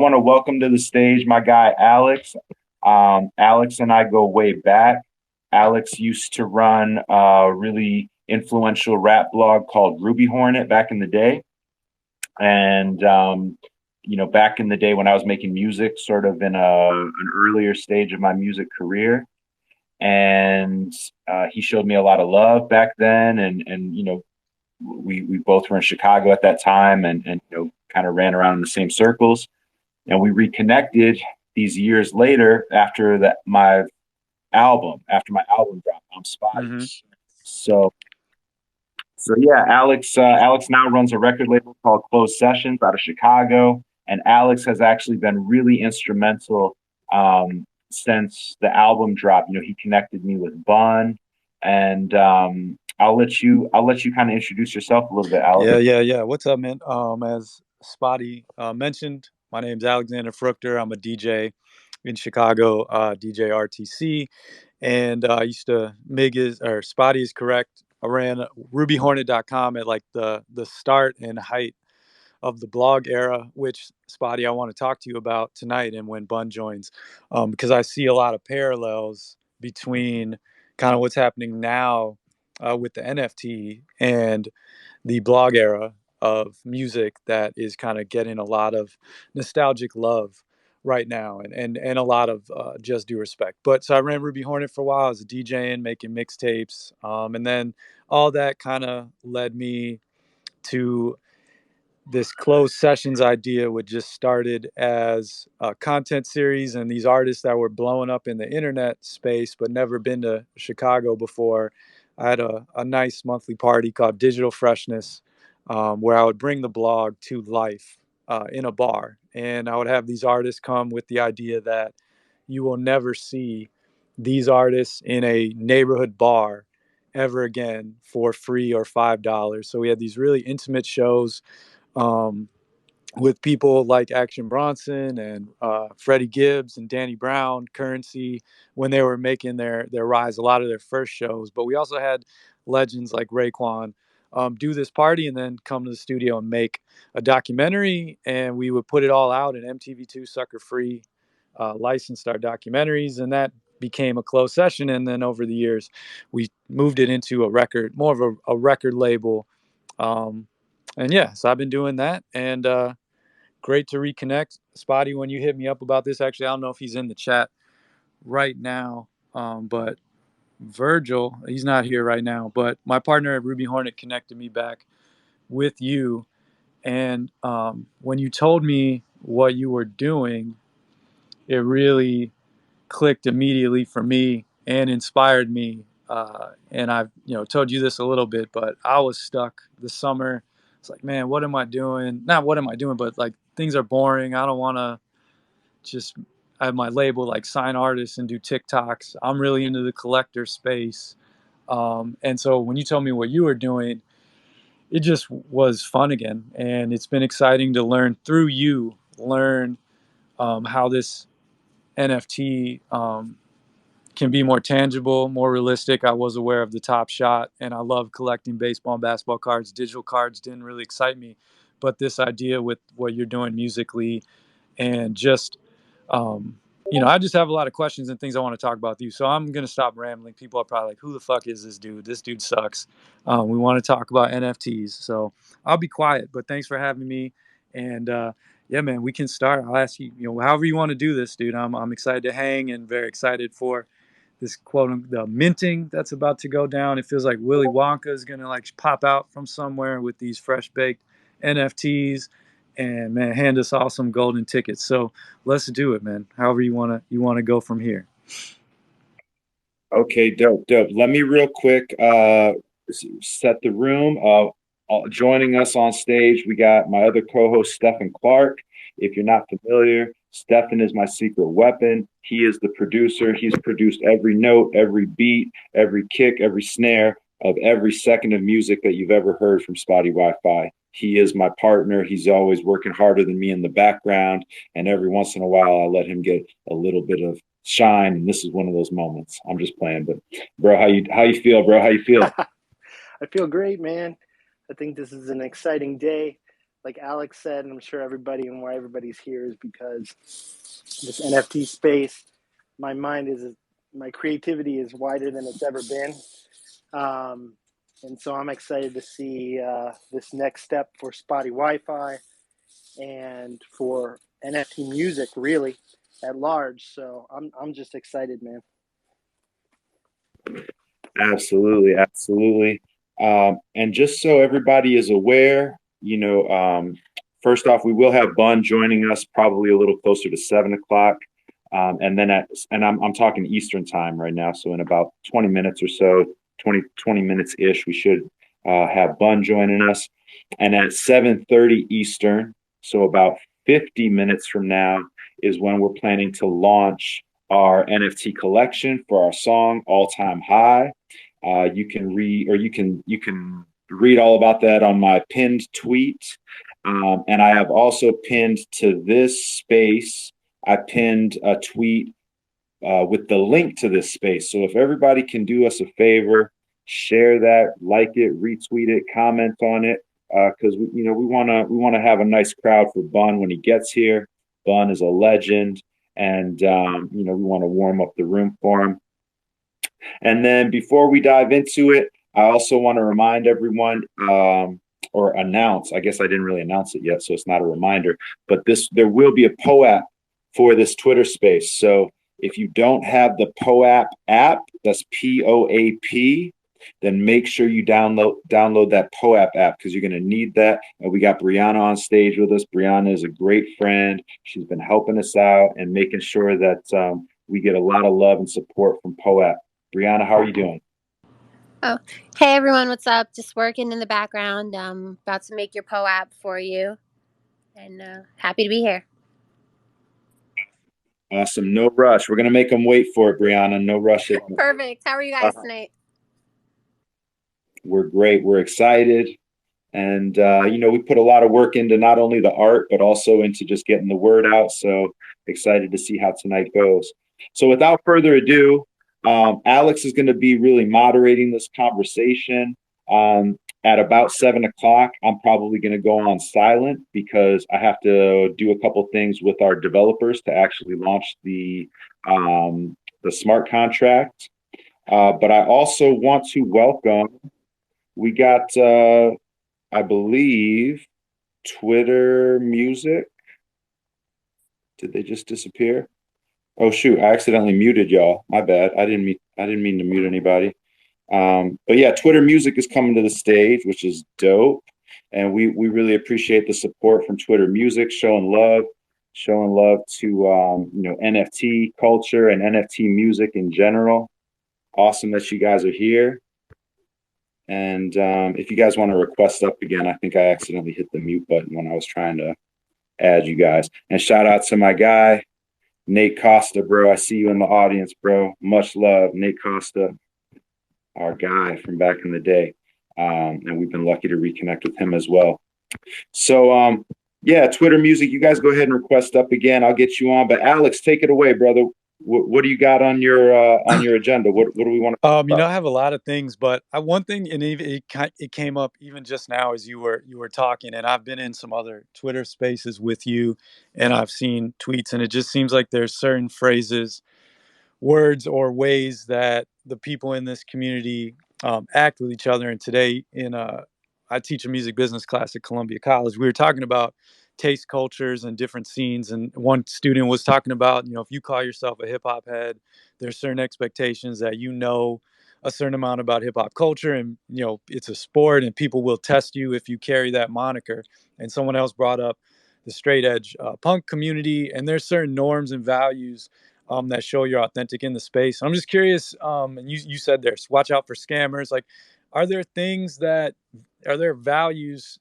want to welcome to the stage my guy Alex. Alex and I go way back. Alex used to run a really influential rap blog called Ruby Hornet back in the day. And back in the day when I was making music, sort of in an earlier stage of my music career, and he showed me a lot of love back then, and we both were in Chicago at that time, and kind of ran around in the same circles, and we reconnected these years later after my album dropped on Spottie. Hmm. So yeah, Alex now runs a record label called Closed Sessions out of Chicago, and Alex has actually been really instrumental since the album dropped. He connected me with Bun, and I'll let you kind of introduce yourself a little bit, Alex. Yeah. What's up, man? As Spotty mentioned, my name's Alexander Fruchter. I'm a DJ in Chicago, DJ RTC, and I used to Spotty is correct. I ran RubyHornet.com at like the start and height of the blog era, which Spotty I want to talk to you about tonight and when Bun joins, because I see a lot of parallels between kind of what's happening now with the NFT and the blog era of music that is kind of getting a lot of nostalgic love right now, and a lot of just due respect. But so I ran Ruby Hornet for a while. I was a DJing, making mixtapes, and then all that kind of led me to this closed sessions idea, which just started as a content series, and these artists that were blowing up in the internet space but never been to Chicago before. I had a nice monthly party called Digital Freshness, where I would bring the blog to life in a bar, and I would have these artists come with the idea that you will never see these artists in a neighborhood bar ever again for free or $5. So we had these really intimate shows, um, with people like Action Bronson and Freddie Gibbs and Danny Brown, Currency, when they were making their rise, a lot of their first shows. But we also had legends like Raekwon do this party and then come to the studio and make a documentary, and we would put it all out in MTV2 sucker free, licensed our documentaries, and that became a closed session. And then over the years, we moved it into a record, more of a record label. Um, and yeah, so I've been doing that, and great to reconnect. Spotty, when you hit me up about this, actually, I don't know if he's in the chat right now, but Virgil, he's not here right now, but my partner at Ruby Hornet connected me back with you. And when you told me what you were doing, it really clicked immediately for me and inspired me. And I've told you this a little bit, but I was stuck this summer. It's like, man, what am I doing? Not what am I doing, but like things are boring. I don't want to just have my label like sign artists and do TikToks. I'm really into the collector space. And so when you told me what you were doing, it just was fun again. And it's been exciting to learn through you, learn how this NFT can be more tangible, more realistic. I was aware of the Top Shot, and I love collecting baseball and basketball cards. Digital cards didn't really excite me, but this idea with what you're doing musically, and just I just have a lot of questions and things I want to talk about with you. So I'm gonna stop rambling. People are probably like, "Who the fuck is this dude? This dude sucks." We want to talk about NFTs, so I'll be quiet. But thanks for having me, and yeah, man, we can start. I'll ask you, however you want to do this, dude. I'm excited to hang and very excited for this the minting that's about to go down. It feels like Willy Wonka is gonna like pop out from somewhere with these fresh baked NFTs, and man, hand us all some golden tickets. So let's do it, man. However you wanna go from here. Okay, dope. Let me real quick set the room. Joining us on stage, we got my other co-host, Stefan Clark. If you're not familiar, Stefan is my secret weapon. He is the producer. He's produced every note, every beat, every kick, every snare of every second of music that you've ever heard from Spottie WiFi. He is my partner. He's always working harder than me in the background, and every once in a while, I let him get a little bit of shine, and this is one of those moments. I'm just playing, but bro, how you feel, bro? How you feel? I feel great, man. I think this is an exciting day. like Alex said, and I'm sure everybody and why everybody's here is because this NFT space, my mind is, my creativity is wider than it's ever been. And so I'm excited to see this next step for Spottie WiFi and for NFT music, really, at large. So I'm just excited, man. Absolutely, absolutely. And just so everybody is aware, first off, we will have Bun joining us probably a little closer to 7 o'clock. And then I'm talking Eastern time right now. So in about 20 minutes or so, 20 minutes ish, we should have Bun joining us. And at 7:30 Eastern, so about 50 minutes from now, is when we're planning to launch our NFT collection for our song All Time High. You can read, or you can read all about that on my pinned tweet. And I have also pinned to this space. I pinned a tweet with the link to this space. So if everybody can do us a favor, share that, like it, retweet it, comment on it, because we want to have a nice crowd for Bun when he gets here. Bun is a legend, and we want to warm up the room for him. And then before we dive into it, I also want to remind everyone, or announce, I guess I didn't really announce it yet, so it's not a reminder, but there will be a POAP for this Twitter space. So if you don't have the POAP app, that's POAP, then make sure you download that POAP app, because you're going to need that. And we got Brianna on stage with us. Brianna is a great friend. She's been helping us out and making sure that we get a lot of love and support from POAP. Brianna, how are you doing? Oh, hey everyone, what's up? Just working in the background. About to make your POAP for you, and happy to be here. Awesome. No rush. We're going to make them wait for it, Brianna. No rush. Perfect. How are you guys tonight? We're great. We're excited. And, we put a lot of work into not only the art, but also into just getting the word out. So excited to see how tonight goes. So without further ado, Alex is going to be really moderating this conversation. At about 7 o'clock, I'm probably going to go on silent because I have to do a couple things with our developers to actually launch the smart contract. But I also want to welcome, we got, I believe, Twitter Music. Did they just disappear? Oh shoot! I accidentally muted y'all. My bad. I didn't mean to mute anybody. But yeah, Twitter Music is coming to the stage, which is dope, and we really appreciate the support from Twitter Music, showing love to NFT culture and NFT music in general. Awesome that you guys are here. And if you guys want to request up again, I think I accidentally hit the mute button when I was trying to add you guys. And shout out to my guy, Nate Costa, bro. I see you in the audience, bro. Much love, Nate Costa, our guy from back in the day. And we've been lucky to reconnect with him as well. So, yeah, Twitter Music, you guys go ahead and request up again. I'll get you on. But Alex, take it away, brother. What do you got on your agenda? What do we want to I have a lot of things, but one thing, and it came up even just now as you were talking, and I've been in some other Twitter spaces with you, and I've seen tweets, and it just seems like there's certain phrases, words, or ways that the people in this community act with each other. And today, I teach a music business class at Columbia College. We were talking about taste cultures and different scenes, and one student was talking about, if you call yourself a hip hop head, there's certain expectations that a certain amount about hip hop culture, and it's a sport, and people will test you if you carry that moniker. And someone else brought up the straight edge punk community, and there's certain norms and values that show you're authentic in the space. I'm just curious, and you said there's watch out for scammers. Like, are there values,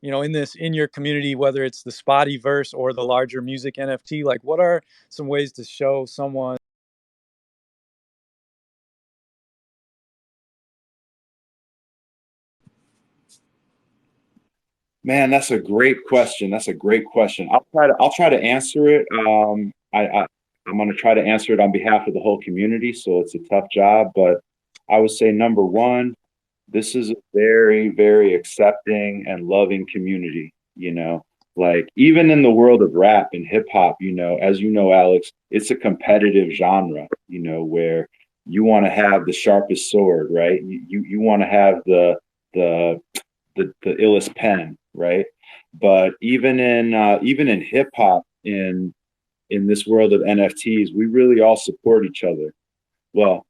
in your community, whether it's the Spottie verse or the larger music NFT? Like, what are some ways to show someone? Man, that's a great question. I'll try to answer it. I'm going to try to answer it on behalf of the whole community. So it's a tough job, but I would say number one, this is a very, very accepting and loving community, you know. Like even in the world of rap and hip hop, you know, as you know, Alex, it's a competitive genre, you know, where you want to have the sharpest sword, right? You want to have the the illest pen, right? But even in hip hop, in this world of NFTs, we really all support each other. Well,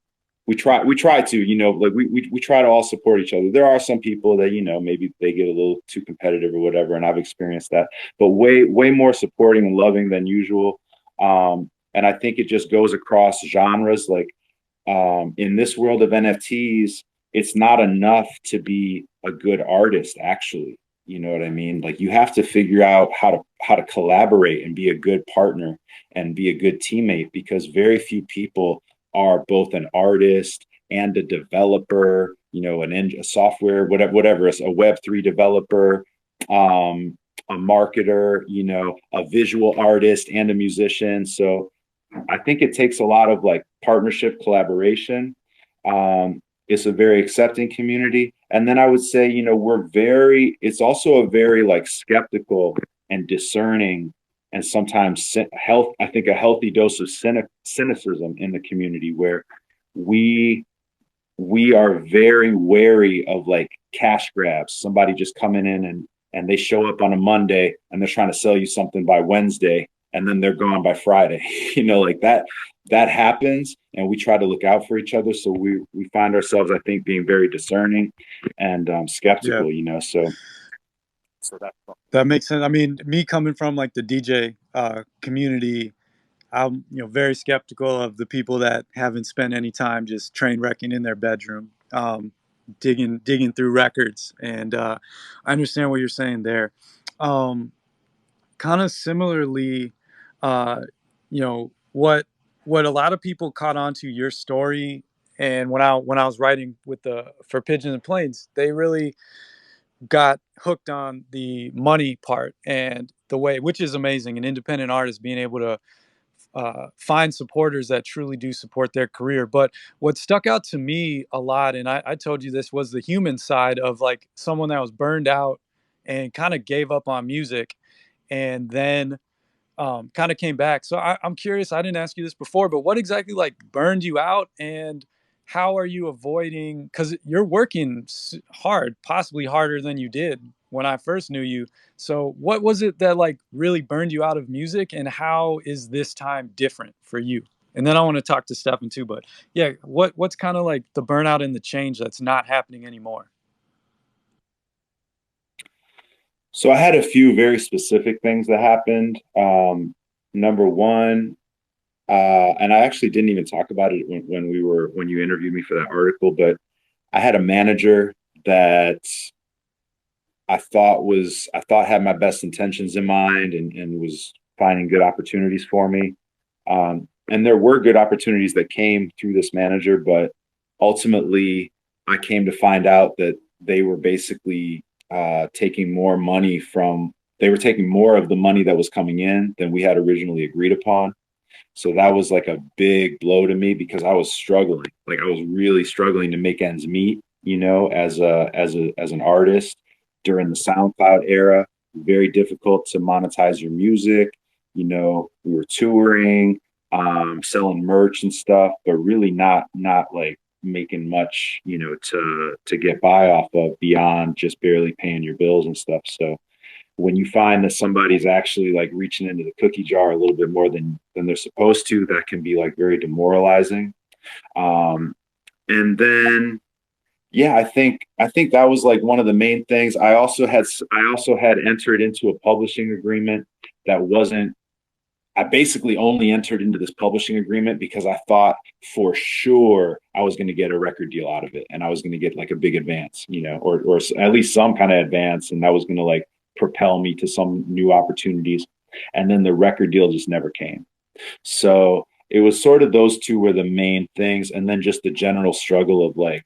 we try to, you know, like we try to all support each other. There are some people that, you know, maybe they get a little too competitive or whatever, and I've experienced that, but way more supporting and loving than usual. And I think it just goes across genres. Like in this world of NFTs, it's not enough to be a good artist, actually. You know what I mean? Like you have to figure out how to collaborate and be a good partner and be a good teammate, because very few people are both an artist and a developer, you know, a software, whatever, a Web3 developer, a marketer, you know, a visual artist and a musician. So I think it takes a lot of like partnership collaboration. It's a very accepting community. And then I would say, you know, it's also a very like skeptical and discerning and sometimes I think a healthy dose of cynicism in the community, where we we are very wary of like cash grabs. Somebody just coming in and they show up on a Monday and they're trying to sell you something by Wednesday and then they're gone by Friday. You know, like that happens, and we try to look out for each other. So we find ourselves, I think, being very discerning and skeptical. Yeah. You know, so That makes sense. I mean, me coming from like the DJ community, I'm very skeptical of the people that haven't spent any time just train wrecking in their bedroom, digging through records. And I understand what you're saying there. Kind of similarly, uh, what a lot of people caught on to your story, and when I was writing with the for Pigeons and Planes, they really got hooked on the money part and the way, which is amazing. An independent artist being able to find supporters that truly do support their career. But what stuck out to me a lot, and I told you this, was the human side of like someone that was burned out and kind of gave up on music, and then kind of came back. So I'm curious. I didn't ask you this before, but what exactly like burned you out, and how are you avoiding? Because you're working hard, possibly harder than you did when I first knew you. So what was it that like really burned you out of music, and how is this time different for you? And then I want to talk to Stefan too. But yeah, what's kind of like the burnout and the change that's not happening anymore? So I had a few very specific things that happened. Number one, and I actually didn't even talk about it when you interviewed me for that article, but I had a manager that I thought had my best intentions in mind and was finding good opportunities for me. And there were good opportunities that came through this manager, but ultimately I came to find out that they were basically taking more money they were taking more of the money that was coming in than we had originally agreed upon. So that was like a big blow to me, because I was struggling. Like I was really struggling to make ends meet, you know, as an artist during the SoundCloud era. Very difficult to monetize your music. You know, we were touring, selling merch and stuff, but really not like making much, you know, to get by off of beyond just barely paying your bills and stuff. So when you find that somebody's actually like reaching into the cookie jar a little bit more than they're supposed to, that can be like very demoralizing. And then yeah, I think that was like one of the main things. I also had entered into a publishing agreement that wasn't I basically only entered into this publishing agreement because I thought for sure I was going to get a record deal out of it, and I was going to get like a big advance, you know, or at least some kind of advance, and that was going to like propel me to some new opportunities. And then the record deal just never came. So it was sort of those two were the main things, and then just the general struggle of like,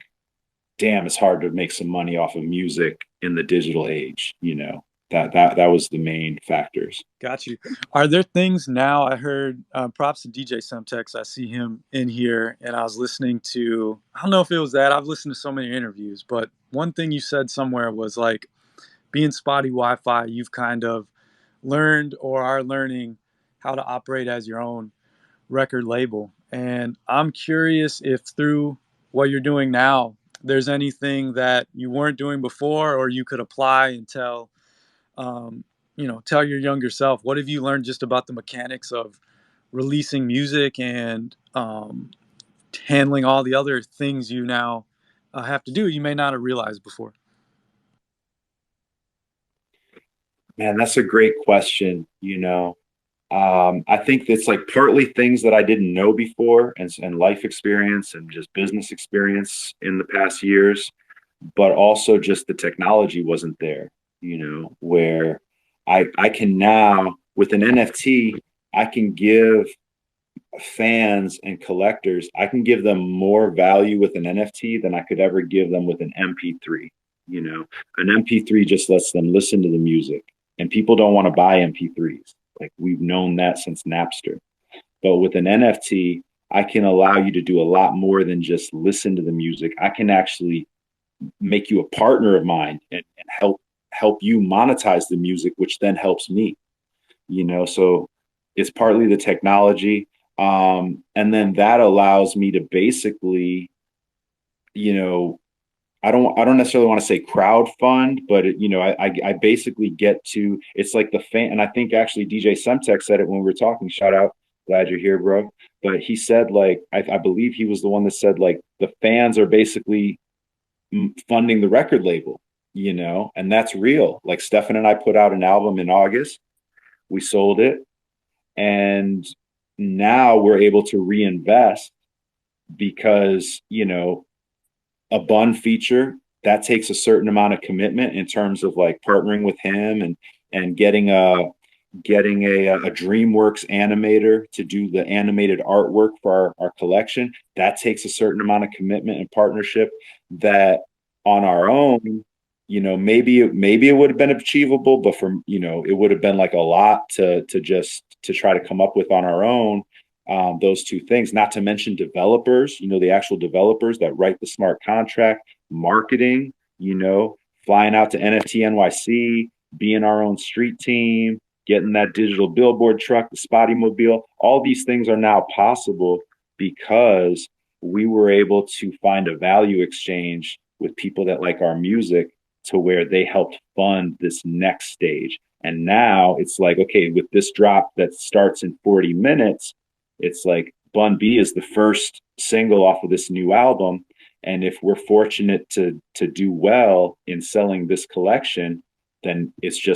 damn, it's hard to make some money off of music in the digital age, you know. that was the main factors. Got you. Are there things now? I heard props to DJ Semtex. I see him in here, and I was listening to. I don't know if it was that. I've listened to so many interviews, but one thing you said somewhere was like, being Spottie WiFi, you've kind of learned or are learning how to operate as your own record label. And I'm curious if through what you're doing now, there's anything that you weren't doing before, or you could apply and tell tell your younger self. What have you learned just about the mechanics of releasing music and handling all the other things you now have to do you may not have realized before? Man, that's a great question. I think it's like partly things that I didn't know before, and life experience and just business experience in the past years, but also just the technology wasn't there, where I can now, with an NFT, I can give fans and collectors, I can give them more value with an NFT than I could ever give them with an MP3. An MP3 just lets them listen to the music, and people don't want to buy MP3s. Like, we've known that since Napster. But with an NFT, I can allow you to do a lot more than just listen to the music. I can actually make you a partner of mine and help you monetize the music, which then helps me. So it's partly the technology. And then that allows me to basically, I don't necessarily want to say crowd fund, but I basically get to, it's like the fan. And I think actually DJ Semtex said it when we were talking. Shout out, glad you're here, bro. But he said, like, I believe he was the one that said, like, the fans are basically funding the record label, and that's real. Like, Stefan and I put out an album in August, we sold it, and now we're able to reinvest because a bun feature that takes a certain amount of commitment in terms of like partnering with him and getting a DreamWorks animator to do the animated artwork for our collection. That takes a certain amount of commitment and partnership that on our own, maybe it would have been achievable, but it would have been like a lot to try to come up with on our own. Those two things, not to mention developers, the actual developers that write the smart contract, marketing, flying out to NFT NYC, being our own street team, getting that digital billboard truck, the Spottie Mobile. All these things are now possible because we were able to find a value exchange with people that like our music, to where they helped fund this next stage. And now it's like, okay, with this drop that starts in 40 minutes, it's like Bun B is the first single off of this new album. And if we're fortunate to do well in selling this collection, then it's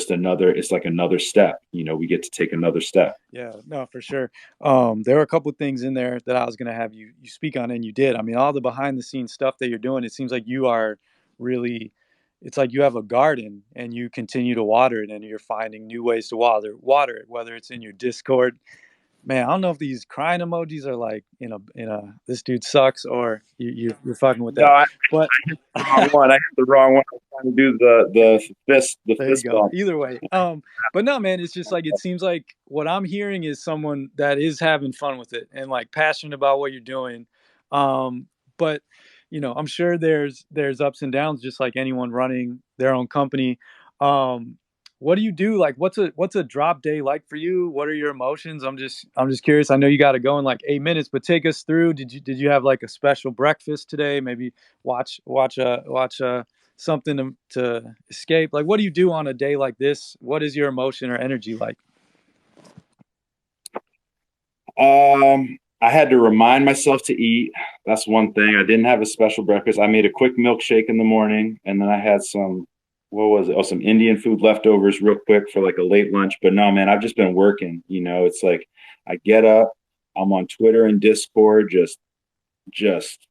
like another step. We get to take another step. Yeah, no, for sure. There were a couple of things in there that I was going to have you speak on, and you did. I mean, all the behind the scenes stuff that you're doing, it seems like you are really, it's like you have a garden and you continue to water it, and you're finding new ways to water it, whether it's in your Discord. Man, I don't know if these crying emojis are like this dude sucks, or you're fucking with No, that. But I hit the wrong one. I hit the wrong one. I was trying to do the fist there you go. bump. Either way, but no, man, it's just like, it seems like what I'm hearing is someone that is having fun with it and like passionate about what you're doing. But I'm sure there's ups and downs, just like anyone running their own company. What do you do? Like, what's a drop day like for you? What are your emotions? I'm just curious. I know you got to go in like 8 minutes, but take us through. Did you have like a special breakfast today? Maybe watch something to escape. Like, what do you do on a day like this? What is your emotion or energy like? I had to remind myself to eat. That's one thing. I didn't have a special breakfast. I made a quick milkshake in the morning, and then I had some, what was it? Oh, some Indian food leftovers real quick for like a late lunch. But no, man, I've just been working. It's like I get up, I'm on Twitter and Discord, just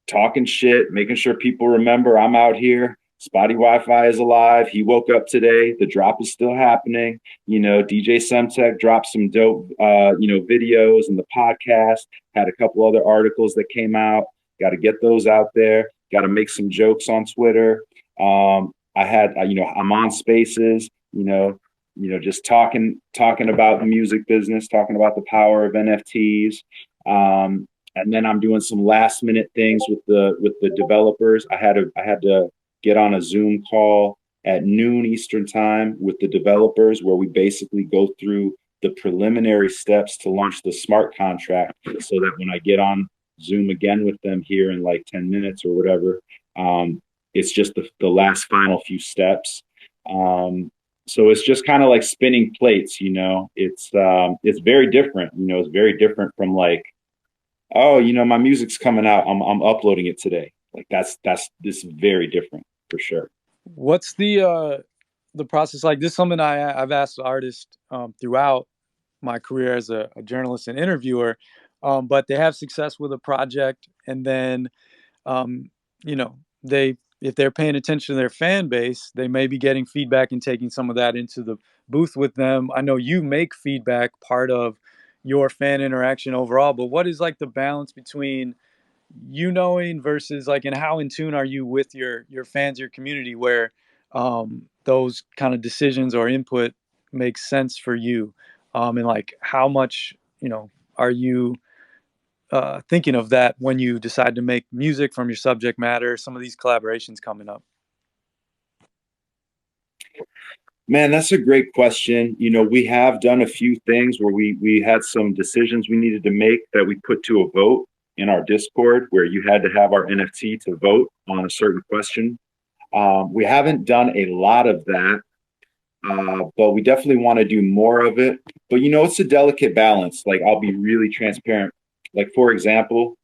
talking shit, making sure people remember I'm out here. Spottie WiFi is alive. He woke up today. The drop is still happening. DJ Semtex dropped some dope, videos in the podcast. Had a couple other articles that came out. Got to get those out there. Got to make some jokes on Twitter. I'm on Spaces. you know, just talking about the music business, talking about the power of NFTs. And then I'm doing some last minute things with the developers. I had to get on a Zoom call at noon Eastern time with the developers, where we basically go through the preliminary steps to launch the smart contract, so that when I get on Zoom again with them here in like 10 minutes or whatever, it's just the last final few steps. So it's just kind of like spinning plates, it's very different, it's very different from like, oh, my music's coming out, I'm uploading it today. Like that's this is very different for sure. What's the process like? This is something I've asked artists throughout my career as a journalist and interviewer, but they have success with a project, and then they, if they're paying attention to their fan base, they may be getting feedback and taking some of that into the booth with them. I know you make feedback part of your fan interaction overall, but what is like the balance between you knowing versus like, and how in tune are you with your fans, your community, where those kind of decisions or input makes sense for you, and like how much are you thinking of that when you decide to make music from your subject matter, some of these collaborations coming up? Man, that's a great question. We have done a few things where we had some decisions we needed to make that we put to a vote in our Discord, where you had to have our NFT to vote on a certain question. We haven't done a lot of that, but we definitely want to do more of it. But it's a delicate balance. Like, I'll be really transparent. Like, for example,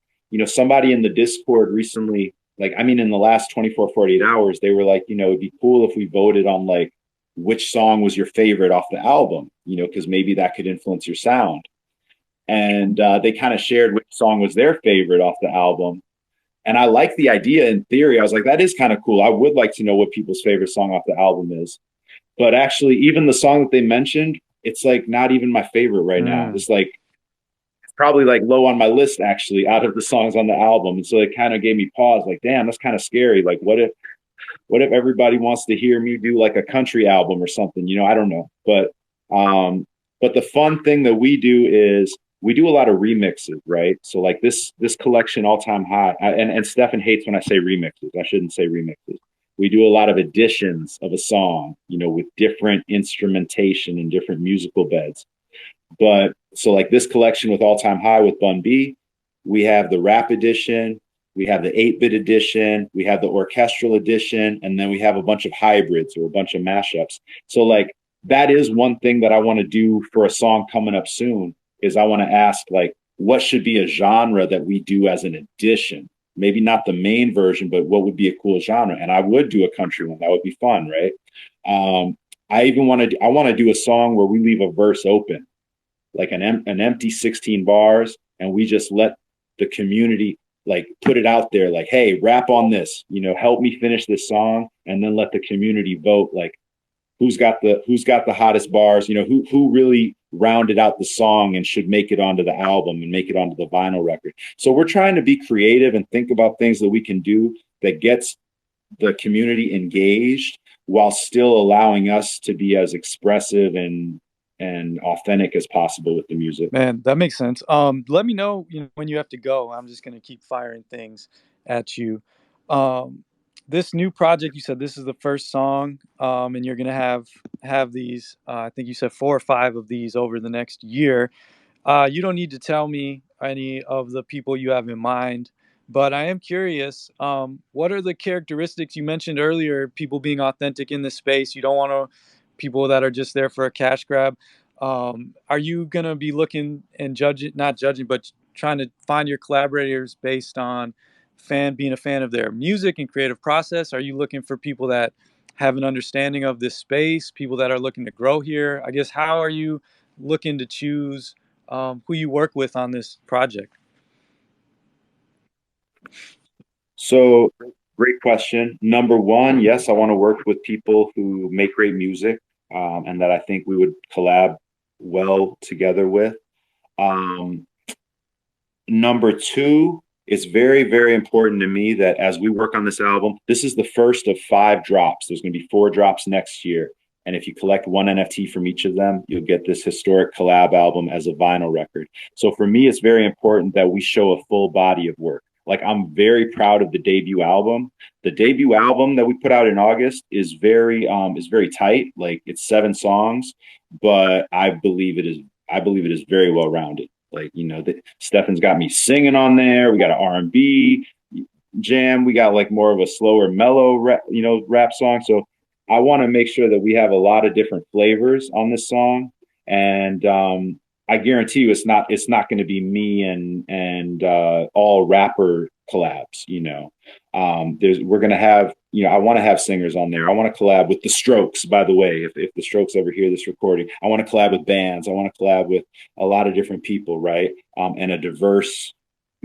somebody in the Discord recently, like, I mean, in the last 24, 48 hours, they were like, it'd be cool if we voted on like which song was your favorite off the album, because maybe that could influence your sound. And they kind of shared which song was their favorite off the album. And I like the idea in theory. I was like, that is kind of cool. I would like to know what people's favorite song off the album is. But actually, even the song that they mentioned, it's like not even my favorite right now. It's like, it's probably like low on my list actually out of the songs on the album. And so it kind of gave me pause, like, damn, that's kind of scary. Like, what if everybody wants to hear me do like a country album or something? I don't know. But the fun thing that we do is we do a lot of remixes, right? So like this collection, All Time High, and Stefan hates when I say remixes. I shouldn't say remixes. We do a lot of editions of a song, with different instrumentation and different musical beds. But so like this collection with All Time High with Bun B, we have the rap edition, we have the 8-bit edition, we have the orchestral edition, and then we have a bunch of hybrids or a bunch of mashups. So like that is one thing that I want to do for a song coming up soon, is I want to ask like, what should be a genre that we do as an addition? Maybe not the main version, but what would be a cool genre? And I would do a country one. That would be fun, right? I want to do a song where we leave a verse open, like an empty 16 bars, and we just let the community like put it out there, like, hey, rap on this, help me finish this song, and then let the community vote, like who's got the hottest bars, who really rounded out the song and should make it onto the album and make it onto the vinyl record. So we're trying to be creative and think about things that we can do that gets the community engaged while still allowing us to be as expressive and authentic as possible with the music. Man, that makes sense. Let me know, when you have to go. I'm just going to keep firing things at you. This new project, you said this is the first song, and you're going to have these, I think you said 4 or 5 of these over the next year. You don't need to tell me any of the people you have in mind, but I am curious, what are the characteristics you mentioned earlier, people being authentic in this space? You don't want people that are just there for a cash grab. Are you going to be looking and not judging, but trying to find your collaborators based on being a fan of their music and creative process? Are you looking for people that have an understanding of this space, people that are looking to grow here? I guess, how are you looking to choose who you work with on this project? So great question. Number one, yes, I want to work with people who make great music, and that I think we would collab well together with. Number two, it's very, very important to me that as we work on this album, this is the first of 5 drops. There's going to be 4 drops next year. And if you collect one NFT from each of them, you'll get this historic collab album as a vinyl record. So for me, it's very important that we show a full body of work. Like, I'm very proud of the debut album. The debut album that we put out in August is very tight. Like, it's 7 songs, but I believe it is very well rounded. Like, Stefan's got me singing on there. We got an R&B jam. We got like more of a slower, mellow rap song. So I want to make sure that we have a lot of different flavors on this song. And I guarantee you it's not going to be me and all rapper collabs. We're going to have, I want to have singers on there. I want to collab with the Strokes, by the way. If the Strokes ever hear this recording, I want to collab with bands. I want to collab with a lot of different people, right? And a diverse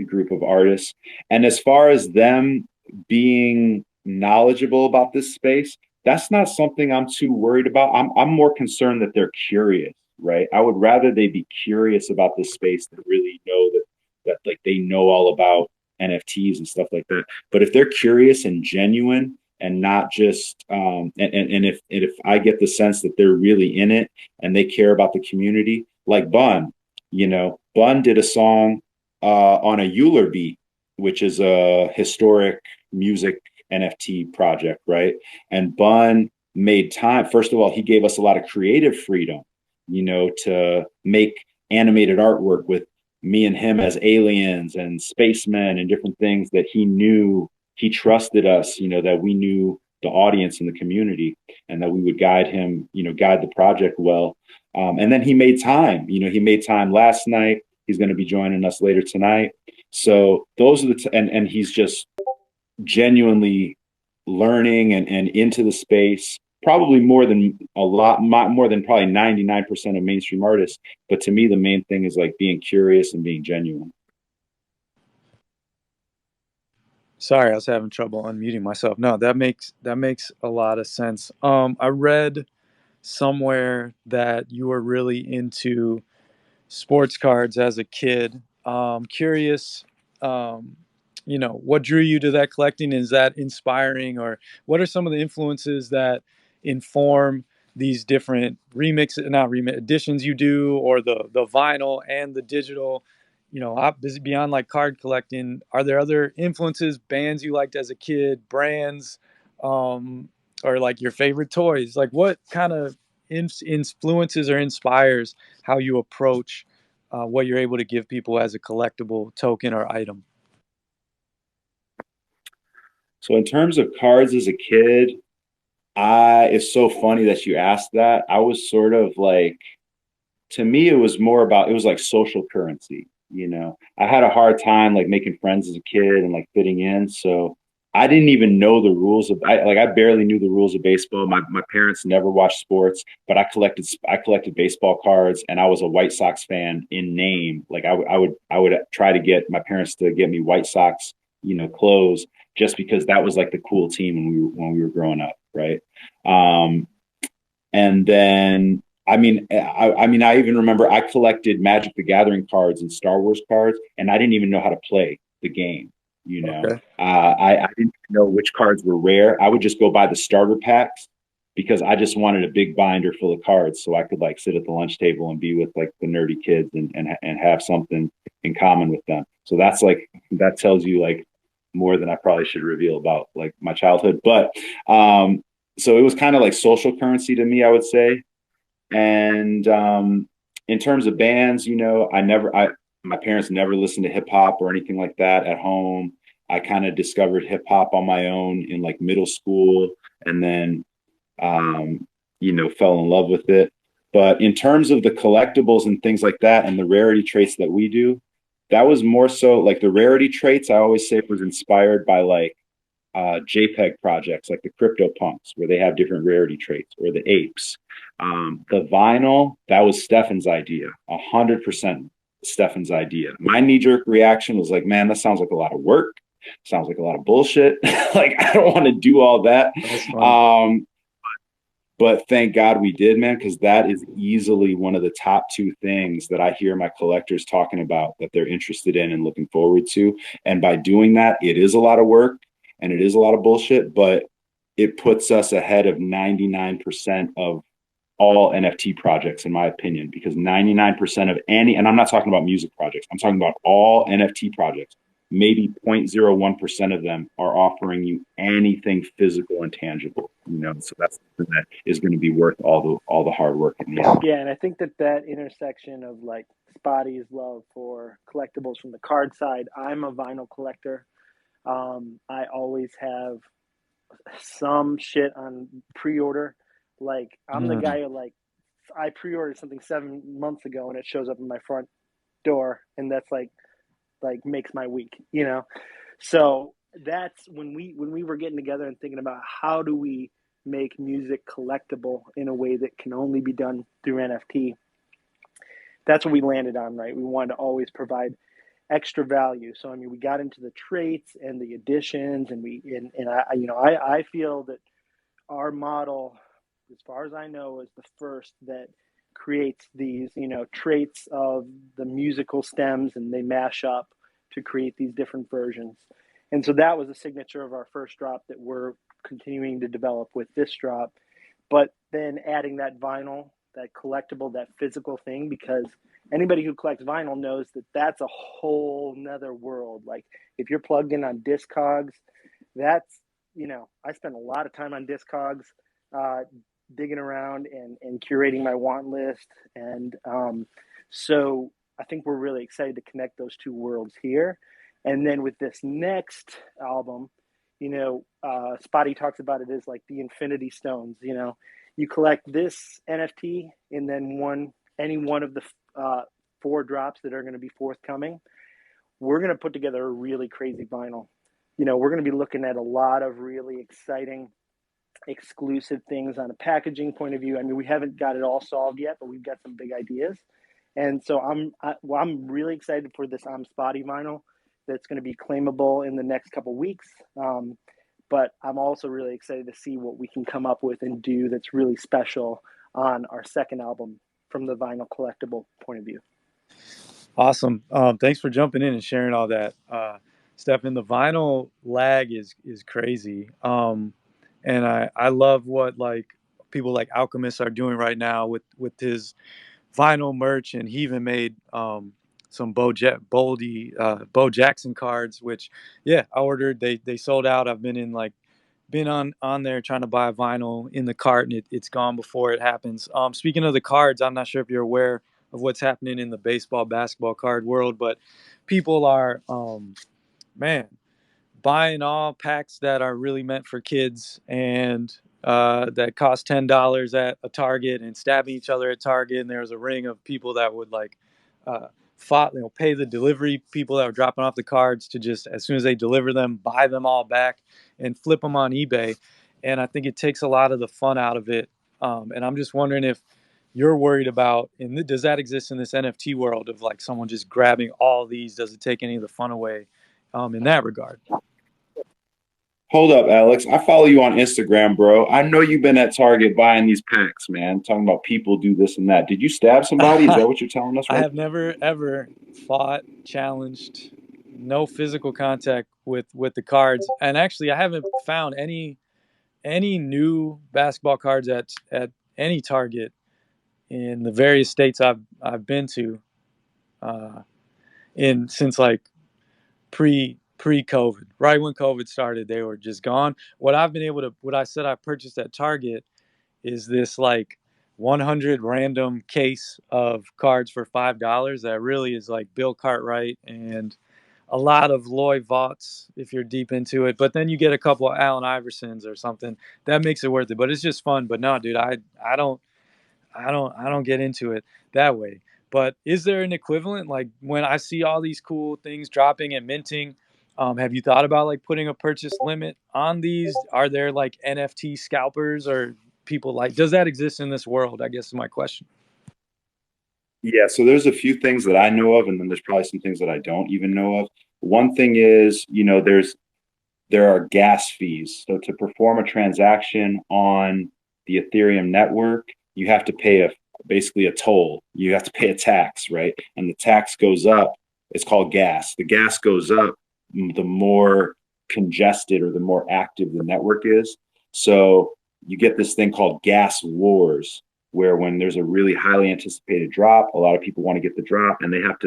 group of artists. And as far as them being knowledgeable about this space, that's not something I'm too worried about. I'm more concerned that they're curious, right? I would rather they be curious about this space than really know that like they know all about NFTs and stuff like that. But if they're curious and genuine and not just and if I get the sense that they're really in it and they care about the community, like Bun, Bun did a song on a Euler beat, which is a historic music NFT project, right? And Bun made time. First of all, he gave us a lot of creative freedom, to make animated artwork with me and him as aliens and spacemen and different things that he knew. He trusted us, that we knew the audience and the community, and that we would guide him, guide the project well. And then he made time. He made time last night. He's going to be joining us later tonight. So those are and he's just genuinely learning and into the space, probably more than probably 99% of mainstream artists. But to me, the main thing is like being curious and being genuine. Sorry, I was having trouble unmuting myself. No, that makes a lot of sense. I read somewhere that you were really into sports cards as a kid. Curious, what drew you to that collecting? Is that inspiring, or what are some of the influences that inform these different editions you do, or the vinyl and the digital? Beyond like card collecting, are there other influences, bands you liked as a kid, brands, or like your favorite toys? Like, what kind of influences or inspires how you approach what you're able to give people as a collectible token or item? So in terms of cards as a kid, it's so funny that you asked that. I was sort of like, to me, it was like social currency. I had a hard time like making friends as a kid and like fitting in. So I didn't even know the rules I barely knew the rules of baseball. My parents never watched sports, but I collected baseball cards, and I was a White Sox fan in name. Like I would try to get my parents to get me White Sox, clothes, just because that was like the cool team when we were growing up, right? And then I even remember I collected Magic the Gathering cards and Star Wars cards, and I didn't even know how to play the game. Okay. I didn't know which cards were rare. I would just go buy the starter packs because I just wanted a big binder full of cards so I could like sit at the lunch table and be with like the nerdy kids and have something in common with them. So that tells you like more than I probably should reveal about like my childhood. But so it was kind of like social currency to me, I would say. And in terms of bands, my parents never listened to hip hop or anything like that at home. I kind of discovered hip hop on my own in like middle school, and then, fell in love with it. But in terms of the collectibles and things like that and the rarity traits that we do, that was more so like the rarity traits. I always say was inspired by like JPEG projects like the CryptoPunks, where they have different rarity traits, or the apes. The vinyl, that was Stefan's idea, 100% Stefan's idea. My knee-jerk reaction was like, man, that sounds like a lot of work. Sounds like a lot of bullshit. Like, I don't want to do all that. But thank God we did, man, because that is easily one of the top 2 things that I hear my collectors talking about that they're interested in and looking forward to. And by doing that, it is a lot of work and it is a lot of bullshit, but it puts us ahead of 99% of all NFT projects, in my opinion, because 99% of any, and I'm not talking about music projects, I'm talking about all NFT projects, maybe 0.01% of them are offering you anything physical and tangible, so that's something that is going to be worth all the hard work in the end. Yeah, and I think that intersection of like Spottie's love for collectibles from the card side. I'm a vinyl collector. I always have some shit on pre-order. Like I'm the guy who like I pre-ordered something 7 months ago and it shows up in my front door, and that's like makes my week, So that's when we were getting together and thinking about how do we make music collectible in a way that can only be done through NFT. That's what we landed on, right? We wanted to always provide extra value. So I mean, we got into the traits and the additions, and I feel that our model, as far as I know, is the first that creates these, traits of the musical stems, and they mash up to create these different versions. And so that was a signature of our first drop that we're continuing to develop with this drop. But then adding that vinyl, that collectible, that physical thing, because anybody who collects vinyl knows that that's a whole nother world. Like if you're plugged in on Discogs, that's, I spend a lot of time on Discogs, digging around and curating my want list. And so I think we're really excited to connect those two worlds here. And then with this next album, Spottie talks about it as like the Infinity Stones. You collect this NFT and then any one of the 4 drops that are going to be forthcoming. We're going to put together a really crazy vinyl. We're going to be looking at a lot of really exciting exclusive things on a packaging point of view. I mean, we haven't got it all solved yet, but we've got some big ideas. And so I'm really excited for this I'm Spottie vinyl that's going to be claimable in the next couple of weeks. But I'm also really excited to see what we can come up with and do that's really special on our second album from the vinyl collectible point of view. Awesome. Thanks for jumping in and sharing all that. Stefan, the vinyl lag is crazy. And I love what like people like Alchemist are doing right now with his vinyl merch, and he even made some Bo Jackson cards, which I ordered. They sold out. I've been on there trying to buy a vinyl in the cart, and it's gone before it happens. Speaking of the cards, I'm not sure if you're aware of what's happening in the baseball, basketball card world, but people are buying all packs that are really meant for kids and that cost $10 at a Target, and stabbing each other at Target. And there was a ring of people that would pay the delivery people that were dropping off the cards to just, as soon as they deliver them, buy them all back and flip them on eBay. And I think it takes a lot of the fun out of it. And I'm just wondering if you're worried about, and does that exist in this NFT world of like someone just grabbing all these? Does it take any of the fun away in that regard? Hold up, Alex. I follow you on Instagram, bro. I know you've been at Target buying these packs, man. Talking about people do this and that. Did you stab somebody? Is that what you're telling us? Right? I have never, ever fought, challenged, no physical contact with the cards. And actually, I haven't found any new basketball cards at any Target in the various states I've been to since like pre-COVID. Right when COVID started, they were just gone. What I said I purchased at Target is this like 100 random case of cards for $5 that really is like Bill Cartwright and a lot of Lloyd Vaught's if you're deep into it. But then you get a couple of Allen Iversons or something that makes it worth it. But it's just fun. But no, dude, I don't get into it that way. But is there an equivalent? Like when I see all these cool things dropping and minting, have you thought about like putting a purchase limit on these? Are there like NFT scalpers or people like, does that exist in this world? I guess is my question. Yeah, so there's a few things that I know of, and then there's probably some things that I don't even know of. One thing is, there are gas fees. So to perform a transaction on the Ethereum network, you have to pay basically a toll. You have to pay a tax, right? And the tax goes up. It's called gas. The gas goes up the more congested or the more active the network is. So you get this thing called gas wars. where when there's a really highly anticipated drop, a lot of people want to get the drop, and they have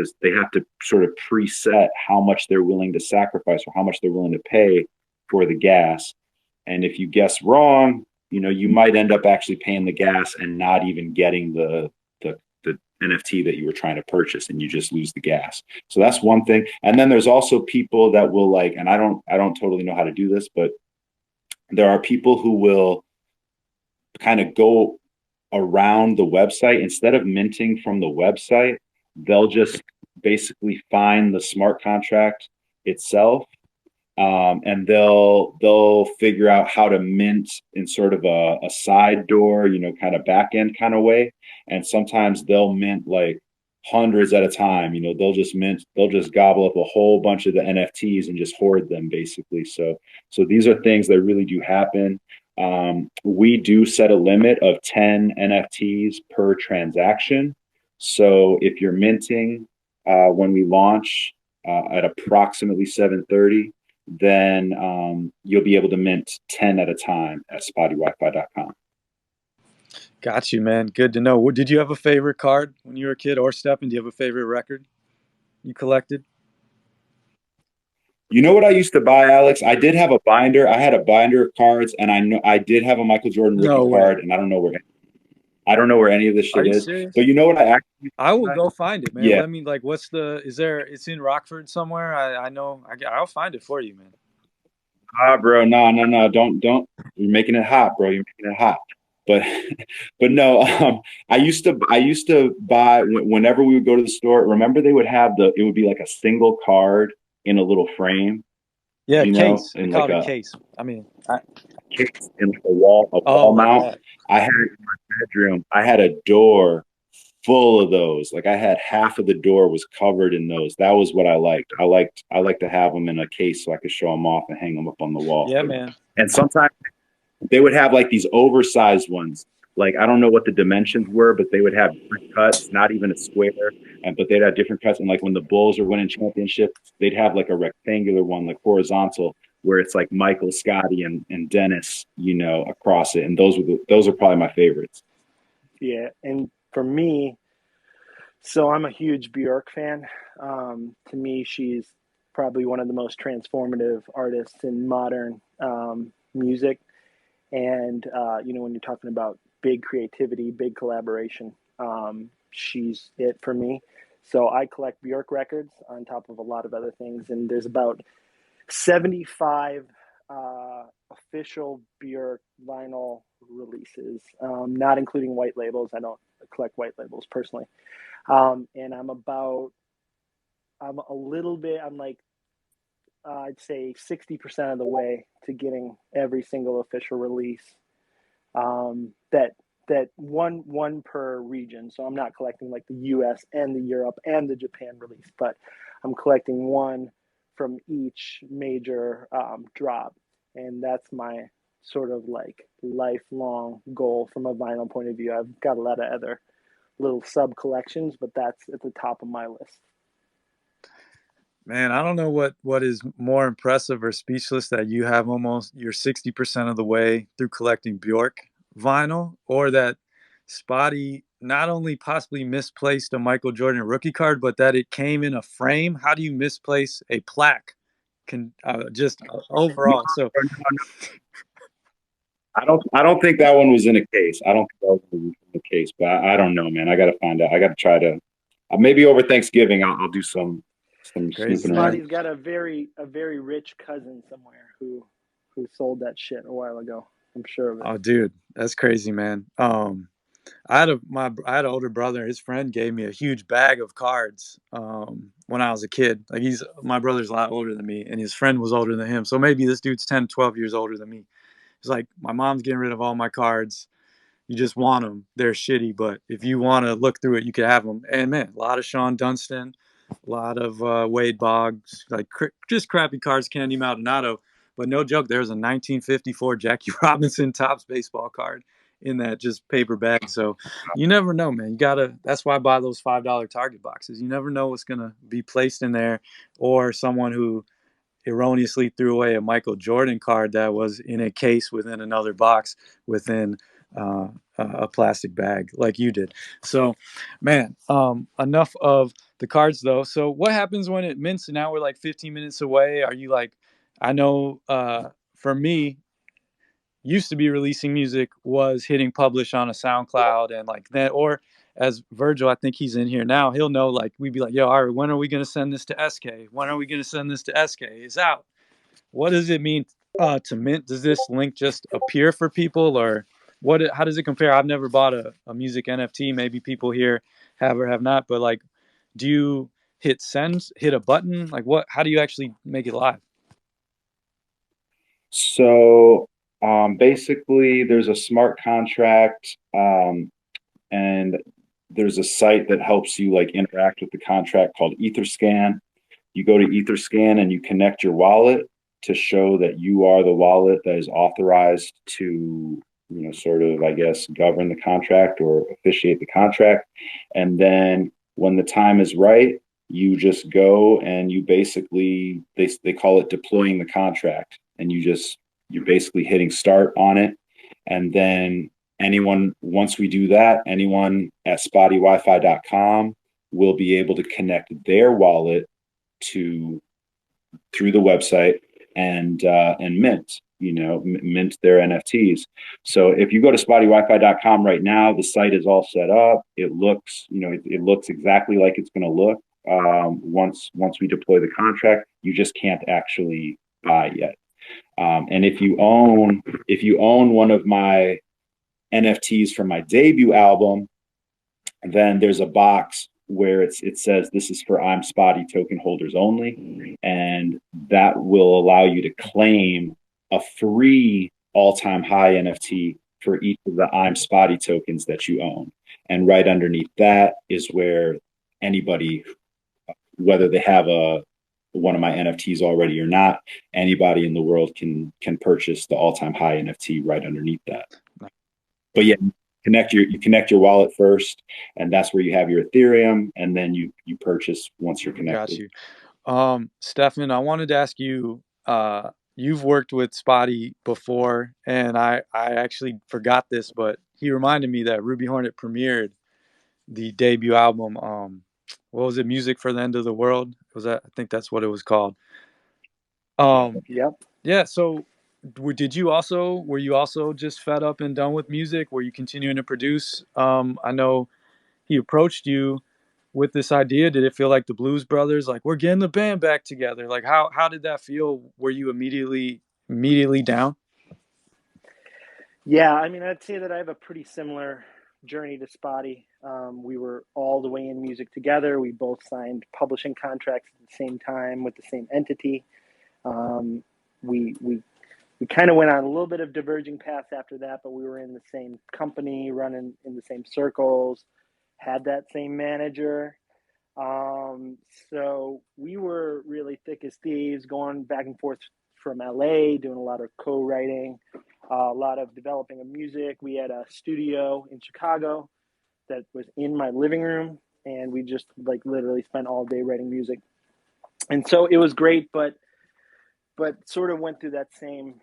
to sort of preset how much they're willing to sacrifice or how much they're willing to pay for the gas. And if you guess wrong, you might end up actually paying the gas and not even getting the NFT that you were trying to purchase, and you just lose the gas. So that's one thing. And then there's also people that will like, and I don't totally know how to do this, but there are people who will kind of go around the website. Instead of minting from the website, they'll just basically find the smart contract itself, and they'll figure out how to mint in sort of a side door, kind of back end kind of way. And sometimes they'll mint like hundreds at a time. They'll just gobble up a whole bunch of the NFTs and just hoard them basically. So these are things that really do happen. We do set a limit of 10 NFTs per transaction. So if you're minting when we launch at approximately 7:30, then you'll be able to mint 10 at a time at SpottieWiFi.com. Got you, man. Good to know. Did you have a favorite card when you were a kid, or Stefan, do you have a favorite record you collected? You know what I used to buy, Alex? I did have a binder. I had a binder of cards, and I know I did have a Michael Jordan rookie card, and I don't know where any of this shit is. Serious? But you know what I actually I will go find it, man. Yeah. Let me it's in Rockford somewhere? I know I'll find it for you, man. Bro, no. Don't. You're making it hot, bro. You're making it hot. But no, I used to buy whenever we would go to the store. Remember, they would have it would be like a single card in a little frame. Yeah, case. In like a case. I mean, case in a wall mount. That. I had in my bedroom. I had a door full of those. Like I had half of the door was covered in those. That was what I liked. I like to have them in a case so I could show them off and hang them up on the wall. Yeah, man. And sometimes they would have like these oversized ones. Like I don't know what the dimensions were, but they would have different cuts, not even a square, but they'd have different cuts. And like when the Bulls are winning championships, they'd have like a rectangular one, like horizontal, where it's like Michael, Scotty, and Dennis, across it. And those are probably my favorites. Yeah, and for me, so I'm a huge Bjork fan. To me, she's probably one of the most transformative artists in modern music. And, when you're talking about big creativity, big collaboration, she's it for me. So I collect Bjork records on top of a lot of other things. And there's about 75 official Bjork vinyl releases, not including white labels. I don't collect white labels personally. And I'm like, I'd say 60% of the way to getting every single official release. That one per region. So I'm not collecting like the US and the Europe and the Japan release, but I'm collecting one from each major drop. And that's my sort of like lifelong goal from a vinyl point of view. I've got a lot of other little sub collections, but that's at the top of my list. Man, I don't know what is more impressive or speechless, that you have almost you're 60% of the way through collecting Bjork vinyl, or that Spottie not only possibly misplaced a Michael Jordan rookie card, but that it came in a frame. How do you misplace a plaque? Overall. So I don't think that one was in a case. I don't think that was in a case, but I don't know, man. I got to find out. I got to try to maybe over Thanksgiving I'll do some snooping around. Spottie's got a very rich cousin somewhere who sold that shit a while ago. I'm sure of it. Oh, dude, that's crazy, man. I had an older brother. His friend gave me a huge bag of cards when I was a kid. Like my brother's a lot older than me, and his friend was older than him. So maybe this dude's 10, 12 years older than me. It's like, my mom's getting rid of all my cards. You just want them. They're shitty, but if you want to look through it, you can have them. And man, a lot of Sean Dunston, a lot of Wade Boggs, like just crappy cards, Candy Maldonado. But no joke, there's a 1954 Jackie Robinson Topps baseball card in that just paper bag. So you never know, man. That's why I buy those $5 Target boxes. You never know what's going to be placed in there, or someone who erroneously threw away a Michael Jordan card that was in a case within another box within a plastic bag like you did. So, man, enough of the cards though. So what happens when it mints and now we're like 15 minutes away? Are you like, I know for me, used to be releasing music was hitting publish on a SoundCloud and like that, or as Virgil, I think he's in here now, he'll know, like we'd be like, yo, all right, when are we going to send this to SK? When are we going to send this to SK? It's out. What does it mean to mint? Does this link just appear for people, or what? How does it compare? I've never bought a music NFT. Maybe people here have or have not, but like, do you hit send, hit a button? Like what, how do you actually make it live? So basically, there's a smart contract, and there's a site that helps you like interact with the contract called Etherscan. You go to Etherscan and you connect your wallet to show that you are the wallet that is authorized to, sort of, I guess, govern the contract or officiate the contract. And then when the time is right, you just go and you basically, they call it deploying the contract. And you're basically hitting start on it. And then once we do that, anyone at SpottieWiFi.com will be able to connect their wallet through the website and mint their NFTs. So if you go to SpottieWiFi.com right now, the site is all set up. It looks, it looks exactly like it's going to look once we deploy the contract. You just can't actually buy yet. And if you own one of my NFTs from my debut album, then there's a box where it says this is for I'm Spottie token holders only, and that will allow you to claim a free all-time high NFT for each of the I'm Spottie tokens that you own. And right underneath that is where anybody, whether they have one of my NFTs already or not, anybody in the world can purchase the all-time high NFT right underneath that. But yeah, you connect your wallet first, and that's where you have your Ethereum, and then you purchase once you're connected. Got you. Stefan, I wanted to ask you, you've worked with Spottie before, and I actually forgot this, but he reminded me that Ruby Hornet premiered the debut album. What was it? Music for the End of the World? Was that? I think that's what it was called. Yep. Yeah. So were you also just fed up and done with music? Were you continuing to produce? I know he approached you with this idea. Did it feel like the Blues Brothers, like we're getting the band back together? Like how did that feel? Were you immediately down? Yeah, I mean, I'd say that I have a pretty similar journey to Spottie. We were all the way in music together. We both signed publishing contracts at the same time with the same entity. We kind of went on a little bit of diverging paths after that, but we were in the same company, running in the same circles, had that same manager. So we were really thick as thieves, going back and forth from LA, doing a lot of co-writing, a lot of developing of music. We had a studio in Chicago that was in my living room, and we just like literally spent all day writing music. And so it was great, but sort of went through that same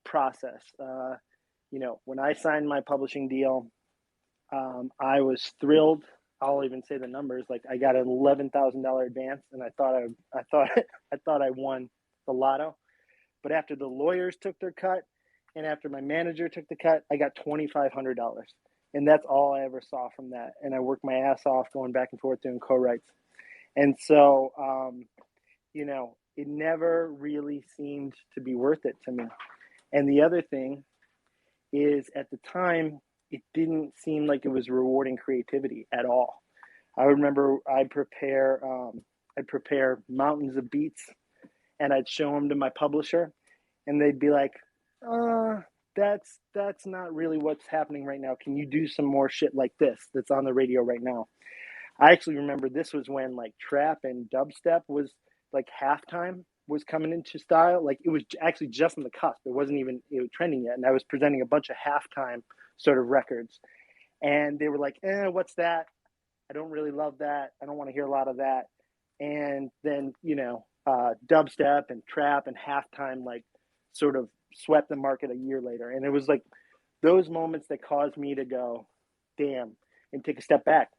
process. When I signed my publishing deal, I was thrilled. I'll even say the numbers. Like I got an $11,000 advance, and I thought I won the lotto. But after the lawyers took their cut, and after my manager took the cut, I got $2,500, and that's all I ever saw from that. And I worked my ass off going back and forth doing co-writes, and so it never really seemed to be worth it to me. And the other thing is, at the time, it didn't seem like it was rewarding creativity at all. I remember I'd prepare mountains of beats, and I'd show them to my publisher, and they'd be like, that's not really what's happening right now. Can you do some more shit like this that's on the radio right now? I actually remember this was when like trap and dubstep was like halftime was coming into style. Like it was actually just on the cusp. It wasn't even trending yet. And I was presenting a bunch of halftime sort of records. And they were like, what's that? I don't really love that. I don't want to hear a lot of that. And then, dubstep and trap and halftime like sort of swept the market a year later. And it was like those moments that cause me to go, damn, and take a step back.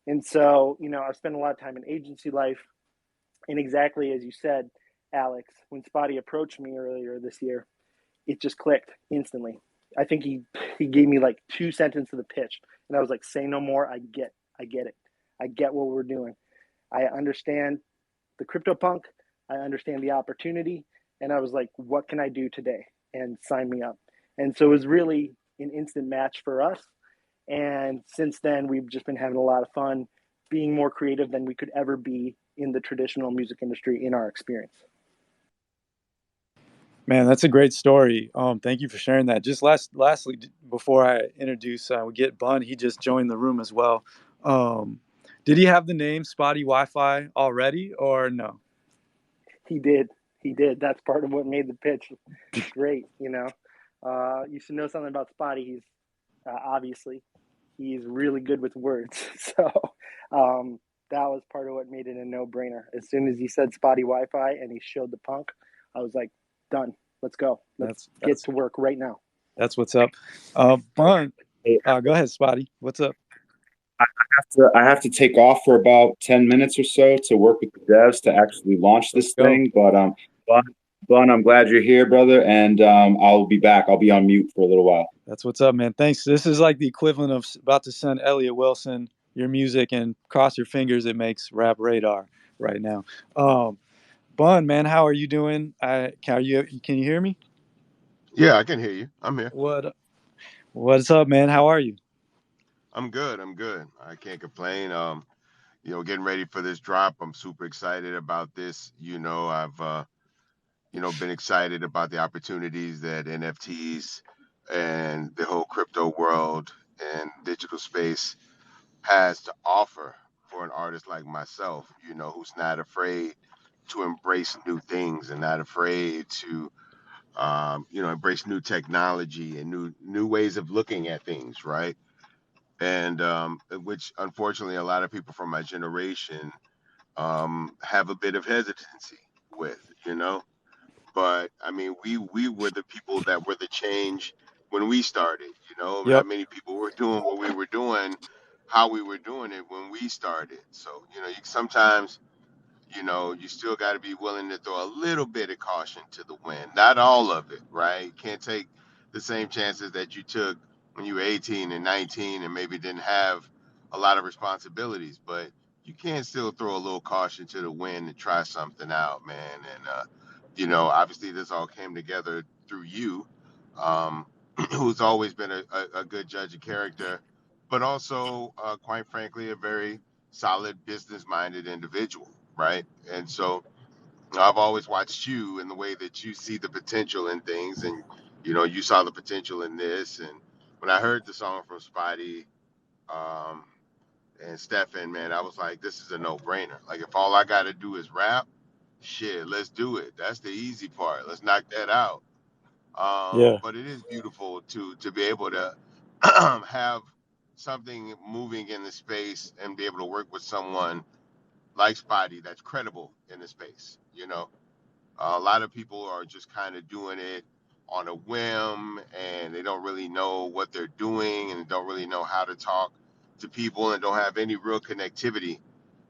And so, I've spent a lot of time in agency life. And exactly as you said, Alex, when Spottie approached me earlier this year, it just clicked instantly. I think he gave me like 2 sentences of the pitch, and I was like, "Say no more. I get it. I get what we're doing. I understand the CryptoPunk. I understand the opportunity." And I was like, "What can I do today?" And sign me up. And so it was really an instant match for us. And since then, we've just been having a lot of fun, being more creative than we could ever be in the traditional music industry in our experience. Man, that's a great story. Thank you for sharing that. Just lastly, before I introduce, we get Bun. He just joined the room as well. Did he have the name Spottie WiFi already, or no? He did. That's part of what made the pitch great. You should know something about Spottie. He's obviously he's really good with words. So that was part of what made it a no-brainer. As soon as he said Spottie WiFi and he showed the punk, I was like, done. Let's go. Let's get to work right now. That's what's up. Bun, go ahead, Spottie. What's up? I have to take off for about 10 minutes or so to work with the devs to actually launch this thing. But Bun, I'm glad you're here, brother, and I'll be back. I'll be on mute for a little while. That's what's up, man. Thanks. This is like the equivalent of about to send Elliot Wilson your music, and cross your fingers it makes Rap Radar right now. Bun, man, how are you doing? Can you hear me? Yeah, I can hear you. I'm here. What's up, man? How are you? I'm good. I can't complain. Getting ready for this drop. I'm super excited about this. I've been excited about the opportunities that NFTs and the whole crypto world and digital space has to offer for an artist like myself, who's not afraid to embrace new things and not afraid to embrace new technology and new ways of looking at things, right? And which unfortunately a lot of people from my generation have a bit of hesitancy with, But I mean, we were the people that were the change when we started, Yep. Not many people were doing what we were doing, how we were doing it when we started. So, sometimes you still got to be willing to throw a little bit of caution to the wind. Not all of it, right? You can't take the same chances that you took when you were 18 and 19 and maybe didn't have a lot of responsibilities, but you can still throw a little caution to the wind and try something out, man. And, obviously this all came together through you, who's always been a good judge of character, but also, quite frankly, a very solid business-minded individual, right? And so I've always watched you in the way that you see the potential in things, and you saw the potential in this. And when I heard the song from Spottie and Stefan, man, I was like, this is a no-brainer. Like, if all I got to do is rap, shit, let's do it. That's the easy part. Let's knock that out. Yeah. But it is beautiful to be able to have something moving in the space and be able to work with someone like Spottie that's credible in the space. A lot of people are just kind of doing it on a whim, and they don't really know what they're doing, and don't really know how to talk to people, and don't have any real connectivity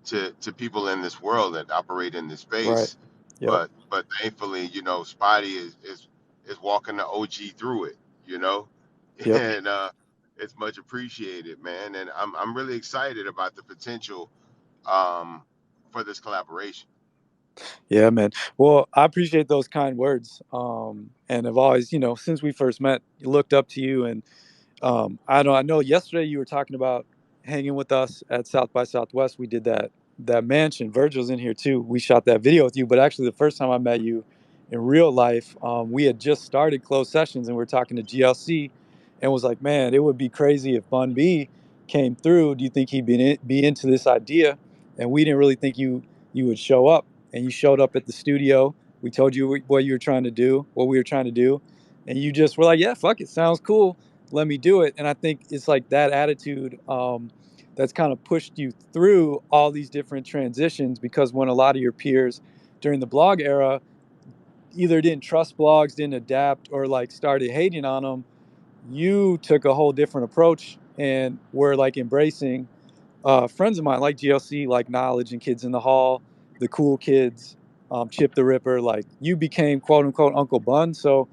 to people in this world that operate in this Right. space. Yep. But thankfully, Spottie is walking the OG through it, Yep. and it's much appreciated, man. And I'm really excited about the potential for this collaboration. Yeah, man. Well, I appreciate those kind words. And I've always, since we first met, looked up to you. And I know yesterday you were talking about hanging with us at South by Southwest. We did that mansion. Virgil's in here too. We shot that video with you. But actually, the first time I met you in real life, we had just started closed sessions, and we were talking to GLC, and was like, man, it would be crazy if Bun B came through. Do you think he'd be into this idea? And we didn't really think you would show up, and you showed up at the studio. We told you what you were trying to do, what we were trying to do, and you just were like, yeah, fuck it, sounds cool, let me do it. And I think it's like that attitude that's kind of pushed you through all these different transitions, because when a lot of your peers during the blog era either didn't trust blogs, didn't adapt, or like started hating on them, you took a whole different approach and were like embracing friends of mine like GLC, like Knowledge and Kids in the Hall, the Cool Kids, Chip the Ripper. Like you became quote unquote Uncle Bun. So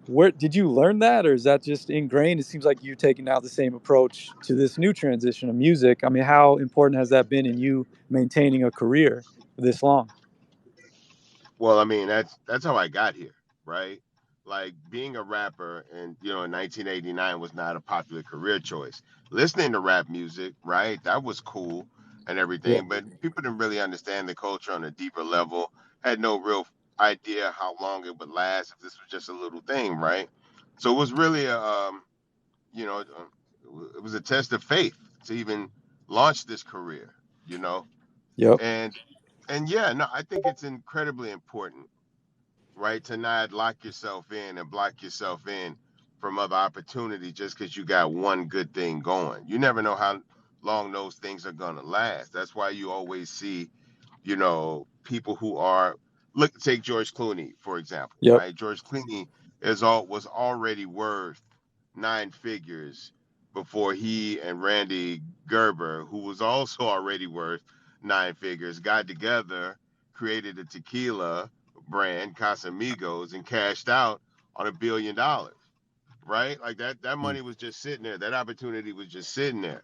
where did you learn that, or is that just ingrained? It seems like you're taking now the same approach to this new transition of music. I mean, how important has that been in you maintaining a career this long? Well, I mean, that's how I got here, right? Like being a rapper and in 1989 was not a popular career choice. Listening to rap music, right? That was cool and Yeah. everything, but people didn't really understand the culture on a deeper level. Had no real idea how long it would last if this was just a little thing, right? So it was really you know, it was a test of faith to even launch this career, you know. Yep. And yeah, no, I think it's incredibly important, right? To not lock yourself in and block yourself in from other opportunities just because you got one good thing going. You never know how long those things are going to last. That's why you always see, people who are, look, take George Clooney, for example, Yep. right? George Clooney was already worth nine figures before he and Randy Gerber, who was also already worth nine figures, got together, created a tequila brand, Casamigos, and cashed out on $1 billion, right? Like that money was just sitting there. That opportunity was just sitting there,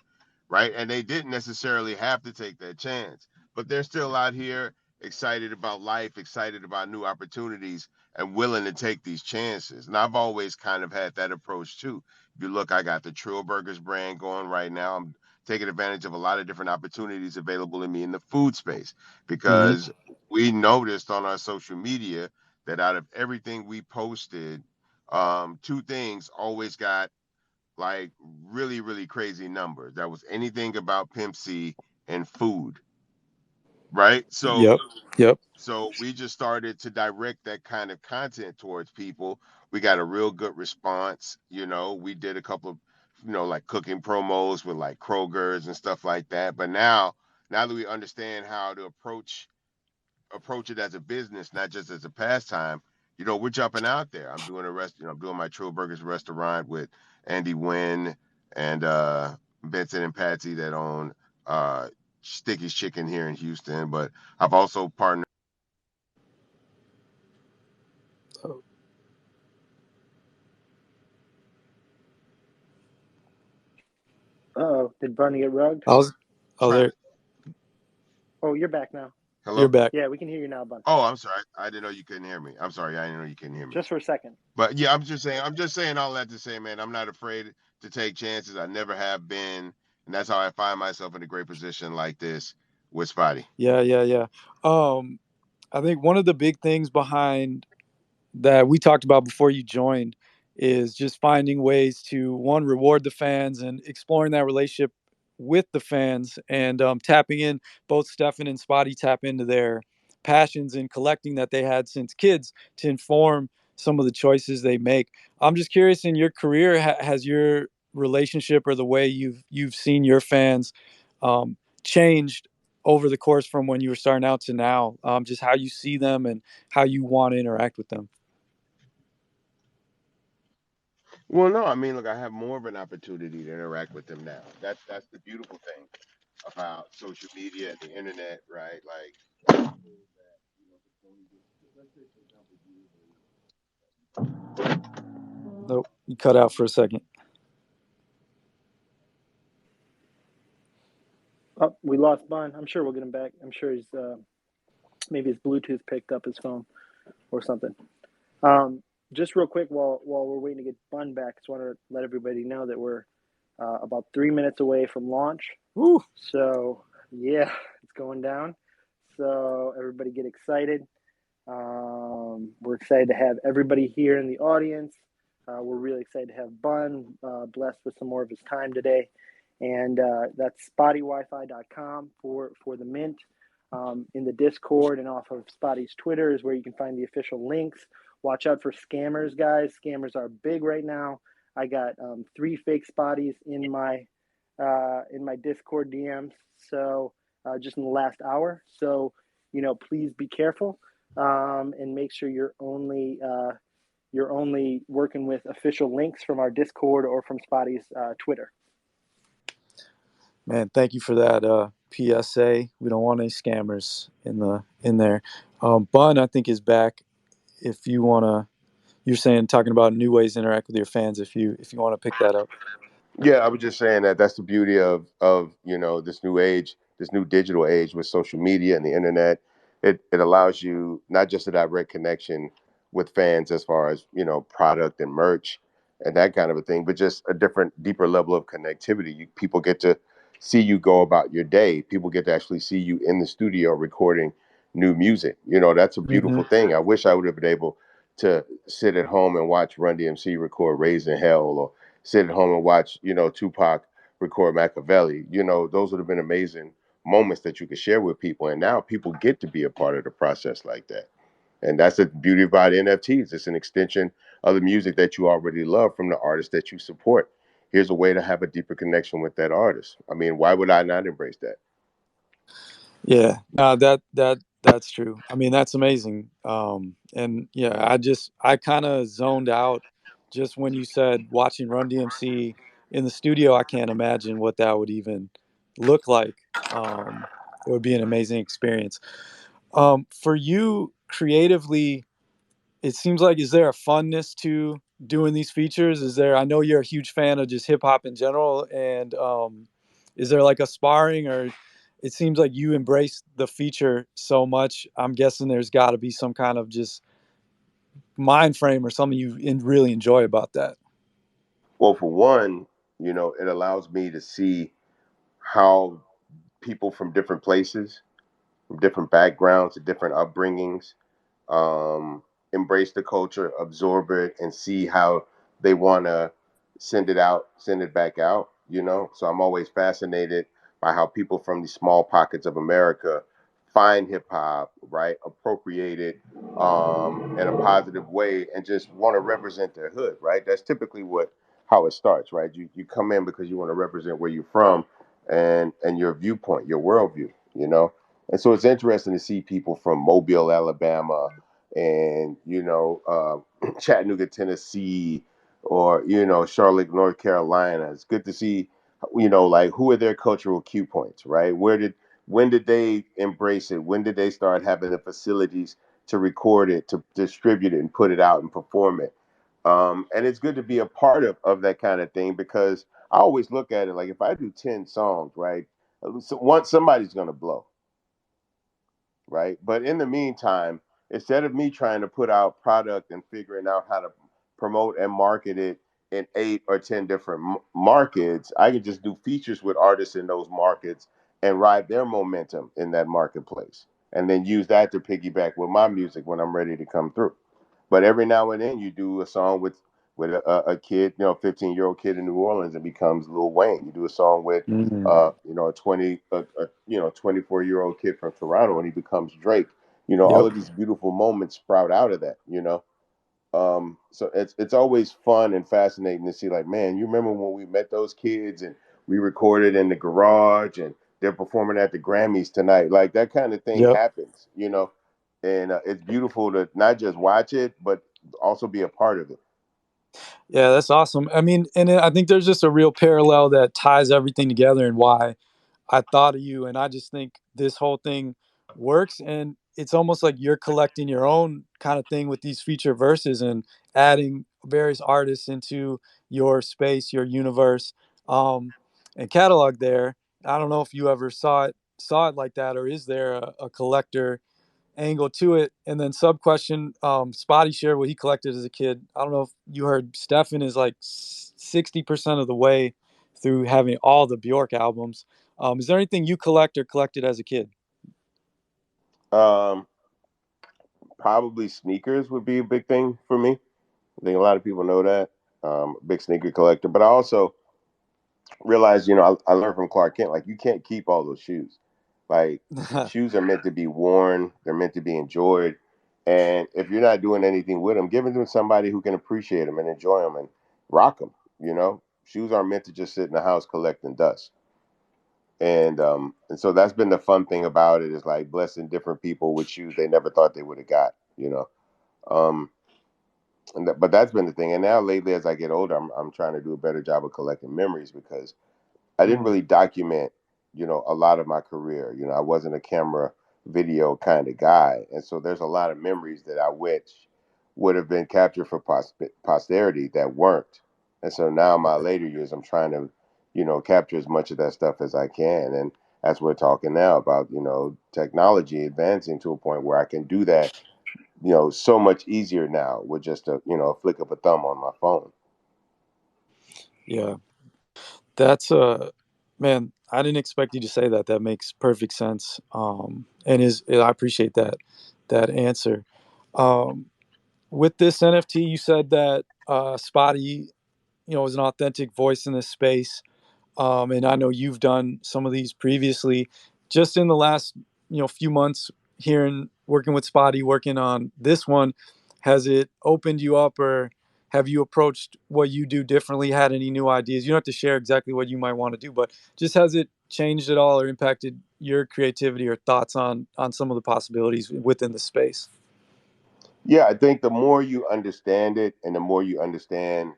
right? And they didn't necessarily have to take that chance, but they're still out here excited about life, excited about new opportunities, and willing to take these chances. And I've always kind of had that approach too. If you look, I got the Trill Burgers brand going right now. I'm taking advantage of a lot of different opportunities available to me in the food space Hmm. because we noticed on our social media that out of everything we posted, two things always got like really, really crazy numbers. That was anything about Pimp C and food, right? Yep. Yep. So we just started to direct that kind of content towards people. We got a real good response. We did a couple of, like cooking promos with like Kroger's and stuff like that. But now that we understand how to approach it as a business, not just as a pastime, we're jumping out there. I'm doing I'm doing my Trill Burgers restaurant with Andy Wynn and Benson and Patsy that own Sticky's Chicken here in Houston. But I've also partnered. Uh-oh, did Bunny get rugged? I was. Oh, Trying there. to. Oh, you're back now. You're Hello? back. Yeah, we can hear you now, Bun. Oh, I'm sorry. I didn't know you couldn't hear me. I'm sorry. I didn't know you couldn't hear me. Just for a second. But yeah, I'm just saying all that to say, man, I'm not afraid to take chances. I never have been. And that's how I find myself in a great position like this with Spotty. Yeah. Yeah. Yeah. I think one of the big things behind that we talked about before you joined is just finding ways to one reward the fans and exploring that relationship with the fans and tapping in. Both Stefan and Spotty tap into their passions and collecting that they had since kids to inform some of the choices they make. I'm just curious, in your career, has your relationship or the way you've seen your fans changed over the course from when you were starting out to now? Just how you see them and how you want to interact with them. Well, no, I mean, look, I have more of an opportunity to interact with them now. That's the beautiful thing about social media and the internet, right? Like, Nope, you cut out for a second. Oh, we lost Bun. I'm sure we'll get him back. I'm sure he's maybe his Bluetooth picked up his phone or something. Just real quick, while we're waiting to get Bun back, just want to let everybody know that we're about 3 minutes away from launch. Woo. So yeah, it's going down. So everybody get excited. We're excited to have everybody here in the audience. We're really excited to have Bun blessed with some more of his time today. And that's SpottieWiFi.com for the mint. In the Discord and off of Spottie's Twitter is where you can find the official links. Watch out for scammers, guys. Scammers are big right now. I got 3 fake Spotties in my Discord DMs. So just in the last hour. So please be careful and make sure you're only you're only working with official links from our Discord or from Spottie's Twitter. Man, thank you for that PSA. We don't want any scammers in there. Bun, I think, is back. If you wanna, you're saying talking about new ways to interact with your fans. If you want to pick that up. Yeah, I was just saying that that's the beauty of this new age, this new digital age with social media and the internet. It allows you not just a direct connection with fans as far as product and merch and that kind of a thing, but just a different, deeper level of connectivity. People get to see you go about your day. People get to actually see you in the studio recording new music. That's a Mm-hmm. beautiful thing. I wish I would have been able to sit at home and watch Run DMC record "Raising Hell" or sit at home and watch, Tupac record Machiavelli. Those would have been amazing moments that you could share with people. And now people get to be a part of the process like that. And that's the beauty about NFTs. It's an extension of the music that you already love from the artist that you support. Here's a way to have a deeper connection with that artist. I mean, why would I not embrace that? Yeah, no, that's true. I mean, that's amazing. And yeah, I kind of zoned out just when you said watching Run DMC in the studio. I can't imagine what that would even look like. It would be an amazing experience. For you creatively, it seems like, is there a funness to doing these features? Is there? I know you're a huge fan of just hip hop in general, and is there like a sparring, or it seems like you embrace the feature so much? I'm guessing there's got to be some kind of just mind frame or something you really enjoy about that. Well, for one, it allows me to see how people from different places, from different backgrounds, and different upbringings, um, embrace the culture, absorb it, and see how they want to send it back out. So I'm always fascinated by how people from these small pockets of America find hip hop, right, appropriate it in a positive way, and just want to represent their hood, right. That's typically what how it starts, right. You come in because you want to represent where you're from and your viewpoint, your worldview, and so it's interesting to see people from Mobile, Alabama, and Chattanooga, Tennessee, or Charlotte, North Carolina. It's good to see, like who are their cultural cue points, right? When did they embrace it? When did they start having the facilities to record it, to distribute it, and put it out and perform it? And it's good to be a part of that kind of thing because I always look at it like if I do 10 songs, right, once somebody's gonna blow, right? But in the meantime, instead of me trying to put out product and figuring out how to promote and market it in 8 or 10 different markets, I can just do features with artists in those markets and ride their momentum in that marketplace, and then use that to piggyback with my music when I'm ready to come through. But every now and then you do a song with a kid, 15-year-old kid in New Orleans, and becomes Lil Wayne. You do a song with Mm. a 24-year-old kid from Toronto, and he becomes Drake. All Yep. of these beautiful moments sprout out of that. So it's always fun and fascinating to see, like, man, you remember when we met those kids and we recorded in the garage and they're performing at the Grammys tonight. Like that kind of thing Yep. happens. And it's beautiful to not just watch it, but also be a part of it. Yeah, that's awesome. I mean, and I think there's just a real parallel that ties everything together, and why I thought of you. And I just think this whole thing works. And it's almost like you're collecting your own kind of thing with these feature verses and adding various artists into your space, your universe, and catalog there. I don't know if you ever saw it like that, or is there a collector angle to it? And then sub question, Spotty shared what he collected as a kid. I don't know if you heard, Stefan is like 60% of the way through having all the Bjork albums. Is there anything you collect or collected as a kid? Um, Probably sneakers would be a big thing for me. I think a lot of people know that. Big sneaker collector, but I also realized, I learned from Clark Kent, like you can't keep all those shoes. Like shoes are meant to be worn, they're meant to be enjoyed, and if you're not doing anything with them, give them to somebody who can appreciate them and enjoy them and rock them. Shoes aren't meant to just sit in the house collecting dust. And so that's been the fun thing about it is like blessing different people with shoes they never thought they would have got. Um, But that's been the thing. And now lately, as I get older, I'm trying to do a better job of collecting memories because I didn't really document, a lot of my career. I wasn't a camera video kind of guy. And so there's a lot of memories that I wish would have been captured for posterity that weren't. And so now in my later years, I'm trying to, capture as much of that stuff as I can. And as we're talking now about, technology advancing to a point where I can do that, so much easier now with just a flick of a thumb on my phone. Yeah, that's man. I didn't expect you to say that. That makes perfect sense. And I appreciate that answer. Um, with this NFT, you said that Spotty, is an authentic voice in this space. And I know you've done some of these previously. Just in the last few months, working with Spotty, working on this one, has it opened you up, or have you approached what you do differently? Had any new ideas? You don't have to share exactly what you might want to do, but just has it changed at all or impacted your creativity or thoughts on some of the possibilities within the space? Yeah, I think the more you understand it and the more you understand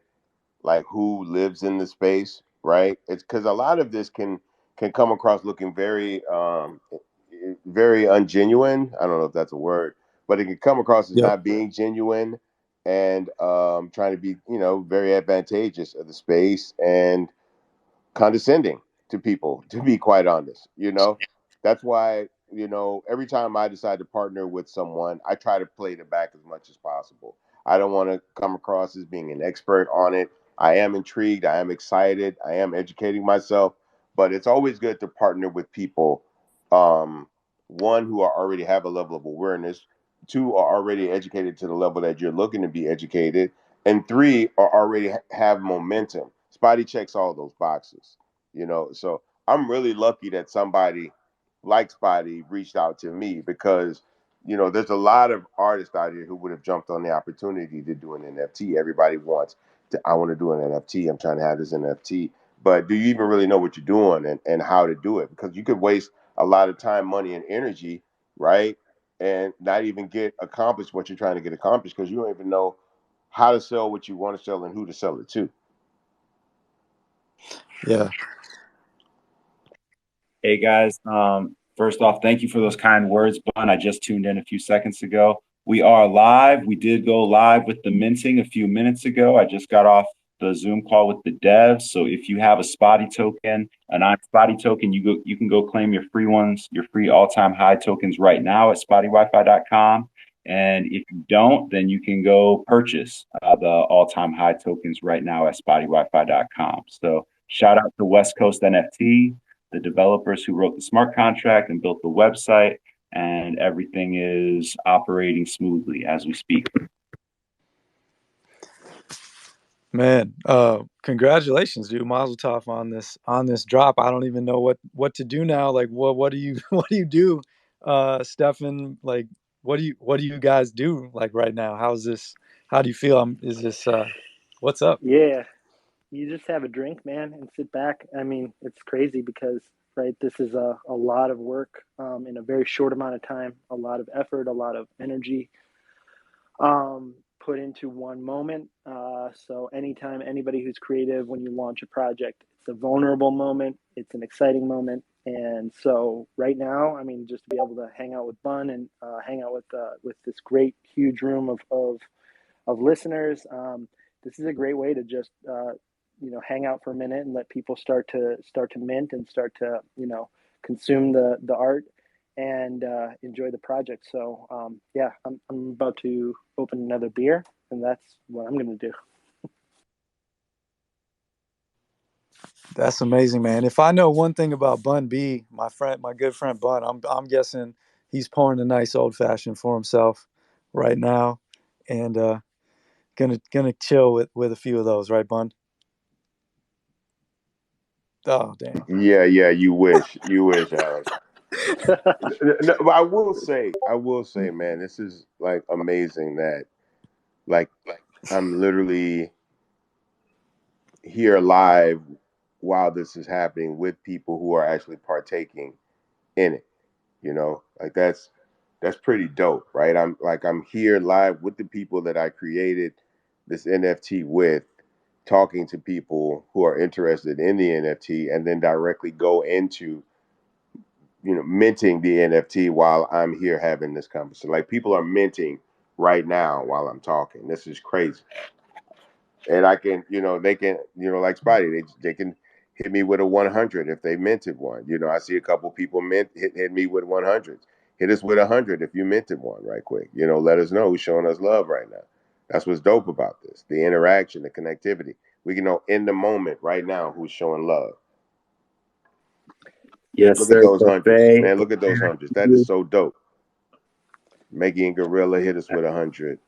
like who lives in the space, right? It's because a lot of this can come across looking very ungenuine. I don't know if that's a word, but it can come across as Yep. not being genuine and trying to be, very advantageous of the space and condescending to people, to be quite honest. That's why, every time I decide to partner with someone, I try to play the back as much as possible. I don't want to come across as being an expert on it. I am intrigued, I am excited, I am educating myself, but it's always good to partner with people, um one, who are already have a level of awareness, two, are already educated to the level that you're looking to be educated, and three, are already have momentum. Spotty checks all those boxes. So I'm really lucky that somebody like Spotty reached out to me because there's a lot of artists out here who would have jumped on the opportunity to do an NFT. Everybody wants to, I want to do an NFT. I'm trying to have this NFT. But do you even really know what you're doing and how to do it? Because you could waste a lot of time, money, and energy, right? And not even get accomplished what you're trying to get accomplished because you don't even know how to sell what you want to sell and who to sell it to. Yeah. Hey guys, first off, thank you for those kind words, Bun. I just tuned in a few seconds ago. We are live. We did go live with the minting a few minutes ago. I just got off the Zoom call with the devs. So if you have a Spotty token, an I'm Spotty token, you can go claim your free ones, your free all-time high tokens right now at SpottyWiFi.com. And if you don't, then you can go purchase the all-time high tokens right now at SpottyWiFi.com. So shout out to West Coast NFT, the developers who wrote the smart contract and built the website, and everything is operating smoothly as we speak. Man, congratulations, dude. Mazel tov on this drop. I don't even know what to do now. Like, what do you what do you do, Stefan? Like, what do you guys do like right now? How's this? How do you feel? Is this what's up? Yeah, you just have a drink, man, and sit back. I mean, it's crazy because, right, this is a lot of work in a very short amount of time, a lot of effort, a lot of energy put into one moment. So, anytime anybody who's creative, when you launch a project, it's a vulnerable moment, it's an exciting moment. And so, right now, I mean, just to be able to hang out with Bun and hang out with this great, huge room of listeners. This is a great way to just hang out for a minute and let people start to mint and start to consume the art and enjoy the project. So yeah, I'm about to open another beer, and that's what I'm going to do. That's amazing, man. If I know one thing about Bun B, my good friend Bun, I'm guessing he's pouring a nice old fashioned for himself right now, and gonna chill with a few of those, right, Bun? Oh, damn. Yeah, yeah, you wish, Alex. No, but I will say, man, this is like amazing that like I'm literally here live while this is happening with people who are actually partaking in it. Like that's pretty dope, right? I'm here live with the people that I created this NFT with talking to people who are interested in the NFT, and then directly go into minting the NFT while I'm here having this conversation. Like people are minting right now while I'm talking. This is crazy. And I can, they can, like Spotty, they can hit me with a 100 if they minted one. I see a couple people hit me with 100s. Hit us with 100 if you minted one right quick. Let us know who's showing us love right now. That's what's dope about this. The interaction, the connectivity. We can know in the moment right now who's showing love. Yes, Look at sir. those hundreds, Buffet. man. Look at those hundreds. That is so dope. Maggie and Gorilla hit us with 100.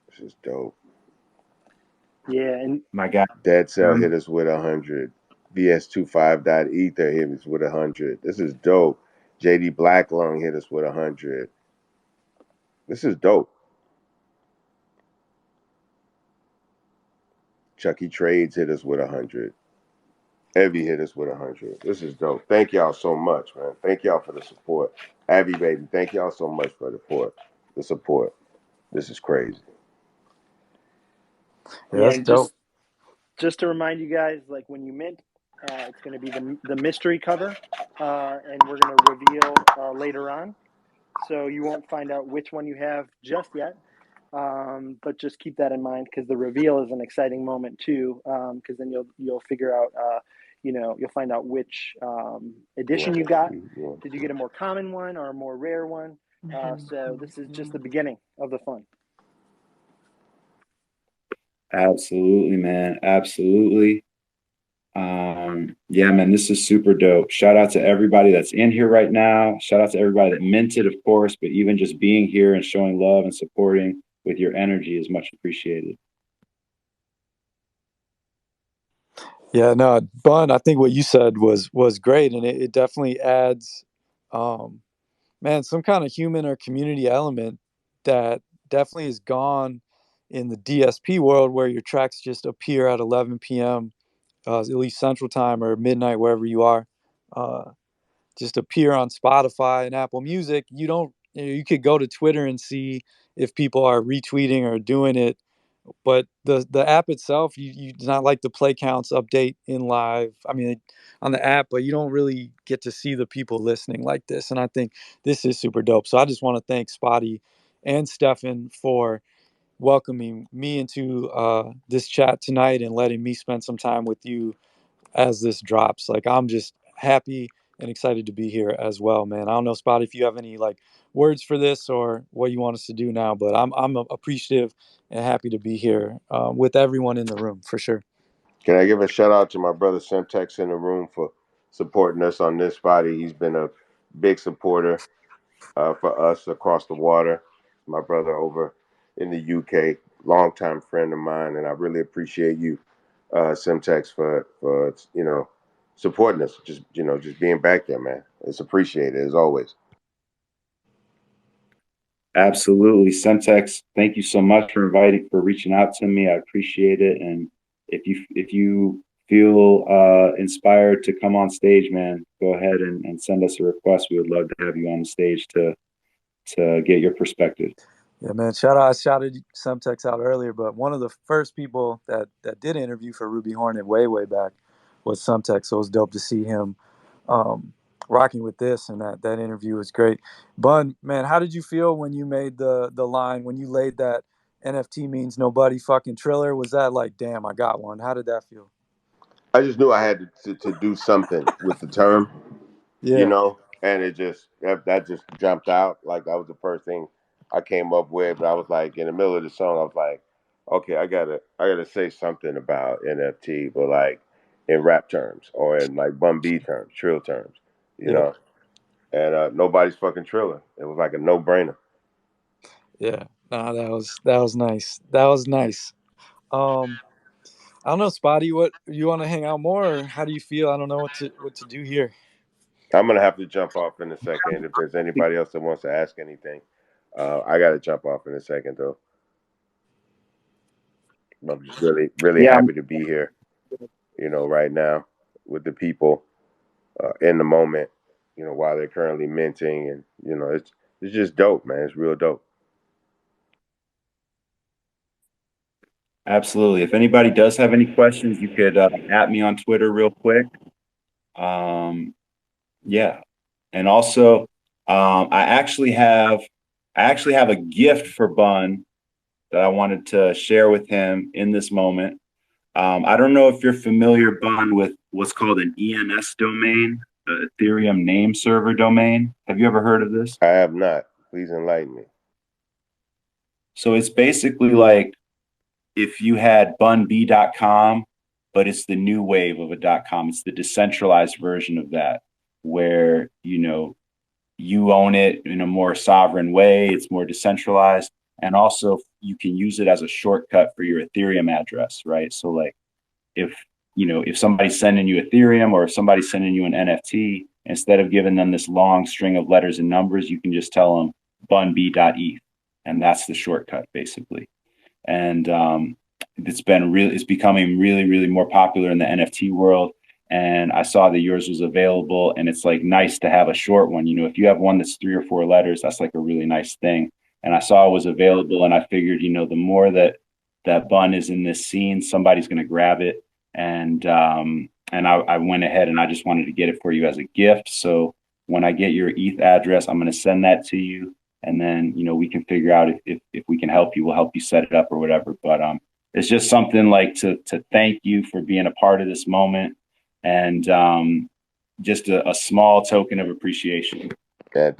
This is dope. Yeah, and My guy. Dead Cell hit us with 100. VS25.ether hit us with 100. This is dope. JD Blacklung hit us with 100. This is dope. Chucky Trades hit us with 100. Evie hit us with 100. This is dope. Thank y'all so much, man. Thank y'all for the support. Abby, baby, thank y'all so much for the support. This is crazy. Yeah, yeah, that's and dope. just to remind you guys, like when you mint, it's going to be the mystery cover, and we're going to reveal later on. So you won't find out which one you have just yet. But just keep that in mind because the reveal is an exciting moment too. Because then you'll figure out, you'll find out which edition you got. Did you get a more common one or a more rare one? So this is just the beginning of the fun. Absolutely, man. Absolutely. Yeah, man, this is super dope. Shout out to everybody that's in here right now. Shout out to everybody that minted, of course, but even just being here and showing love and supporting with your energy is much appreciated. Yeah, no, Bun, I think what you said was great, and it definitely adds, man, some kind of human or community element that definitely is gone in the DSP world, where your tracks just appear at 11 p.m. At least Central Time or midnight, wherever you are. Just appear on Spotify and Apple Music. You could go to Twitter and see if people are retweeting or doing it, but the app itself, you do not like the play counts update in live. I mean, on the app, but you don't really get to see the people listening like this. And I think this is super dope. So I just want to thank Spotty and Stefan for welcoming me into this chat tonight and letting me spend some time with you as this drops. Like, I'm just happy and excited to be here as well, man. I don't know, Spot, if you have any like words for this or what you want us to do now, but I'm appreciative and happy to be here with everyone in the room for sure. Can I give a shout out to my brother Semtex in the room for supporting us on this body? He's been a big supporter for us across the water. My brother over in the UK, longtime friend of mine, and I really appreciate you, Semtex, for supporting us. Just being back there, man. It's appreciated as always. Absolutely. Semtex, thank you so much for reaching out to me. I appreciate it. And if you feel inspired to come on stage, man, go ahead and send us a request. We would love to have you on the stage to get your perspective. Yeah, man. I shouted Semtex out earlier, but one of the first people that did interview for Ruby Hornet way back was Semtex. So it was dope to see him rocking with this, and that interview was great. Bun, man, how did you feel when you made the line, when you laid that NFT means nobody fucking Triller? Was that like, damn, I got one? How did that feel? I just knew I had to do something with the term. Yeah. And it just that just jumped out. Like that was the first thing I came up with. But I was like, in the middle of the song, I was like, okay, I gotta say something about NFT, but like in rap terms or in like Bun B terms, trill terms, you Yeah. know. And nobody's fucking trilling. It was like a no brainer. Yeah. Nah, that was nice. That was nice. I don't know, Spotty, what you want to hang out more, or how do you feel? I don't know what to do here. I'm gonna have to jump off in a second. If there's anybody else that wants to ask anything, I gotta jump off in a second though. I'm just really Yeah, happy to be here. Right now with the people in the moment. While they're currently minting, and it's just dope, man. It's real dope. Absolutely. If anybody does have any questions, you could at me on Twitter real quick. Yeah. And also, I actually have a gift for Bun that I wanted to share with him in this moment. I don't know if you're familiar, Bun, with what's called an ENS domain, the Ethereum name server domain. Have you ever heard of this? I have not. Please enlighten me. So it's basically like if you had bunb.com, but it's the new wave of a .com. It's the decentralized version of that, where you own it in a more sovereign way. It's more decentralized, and also you can use it as a shortcut for your Ethereum address, right? So like if if somebody's sending you Ethereum or if somebody's sending you an NFT, instead of giving them this long string of letters and numbers, you can just tell them bunb.eth, and that's the shortcut basically. And it's becoming really, really more popular in the NFT world. And I saw that yours was available, and it's like nice to have a short one. If you have one that's 3 or 4 letters, that's like a really nice thing. And I saw it was available, and I figured, the more that Bun is in this scene, somebody's going to grab it. And I went ahead and I just wanted to get it for you as a gift. So when I get your ETH address, I'm going to send that to you, and then we can figure out if we can help you. We'll help you set it up or whatever. But it's just something like to thank you for being a part of this moment, and just a small token of appreciation. Yeah,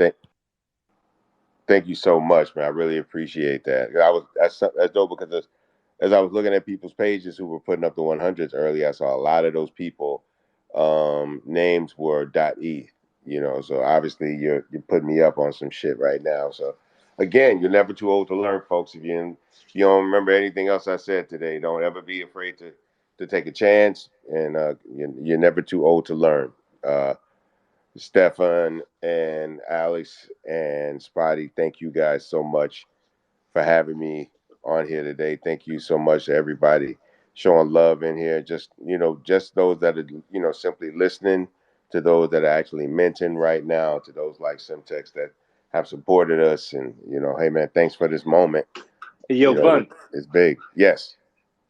thank you so much, man. I really appreciate that. That's dope because as I was looking at people's pages who were putting up the 100s earlier, I saw a lot of those people names were .e. So obviously you're putting me up on some shit right now. So again, you're never too old to learn, folks. If you don't remember anything else I said today, don't ever be afraid to take a chance, and you're never too old to learn. Stefan and Alex and Spottie, thank you guys so much for having me on here today. Thank you so much to everybody showing love in here. Just those that are, simply listening, to those that are actually mentoring right now, to those like Semtex that have supported us. And, hey man, thanks for this moment. Yo, Bun. It's big. Yes.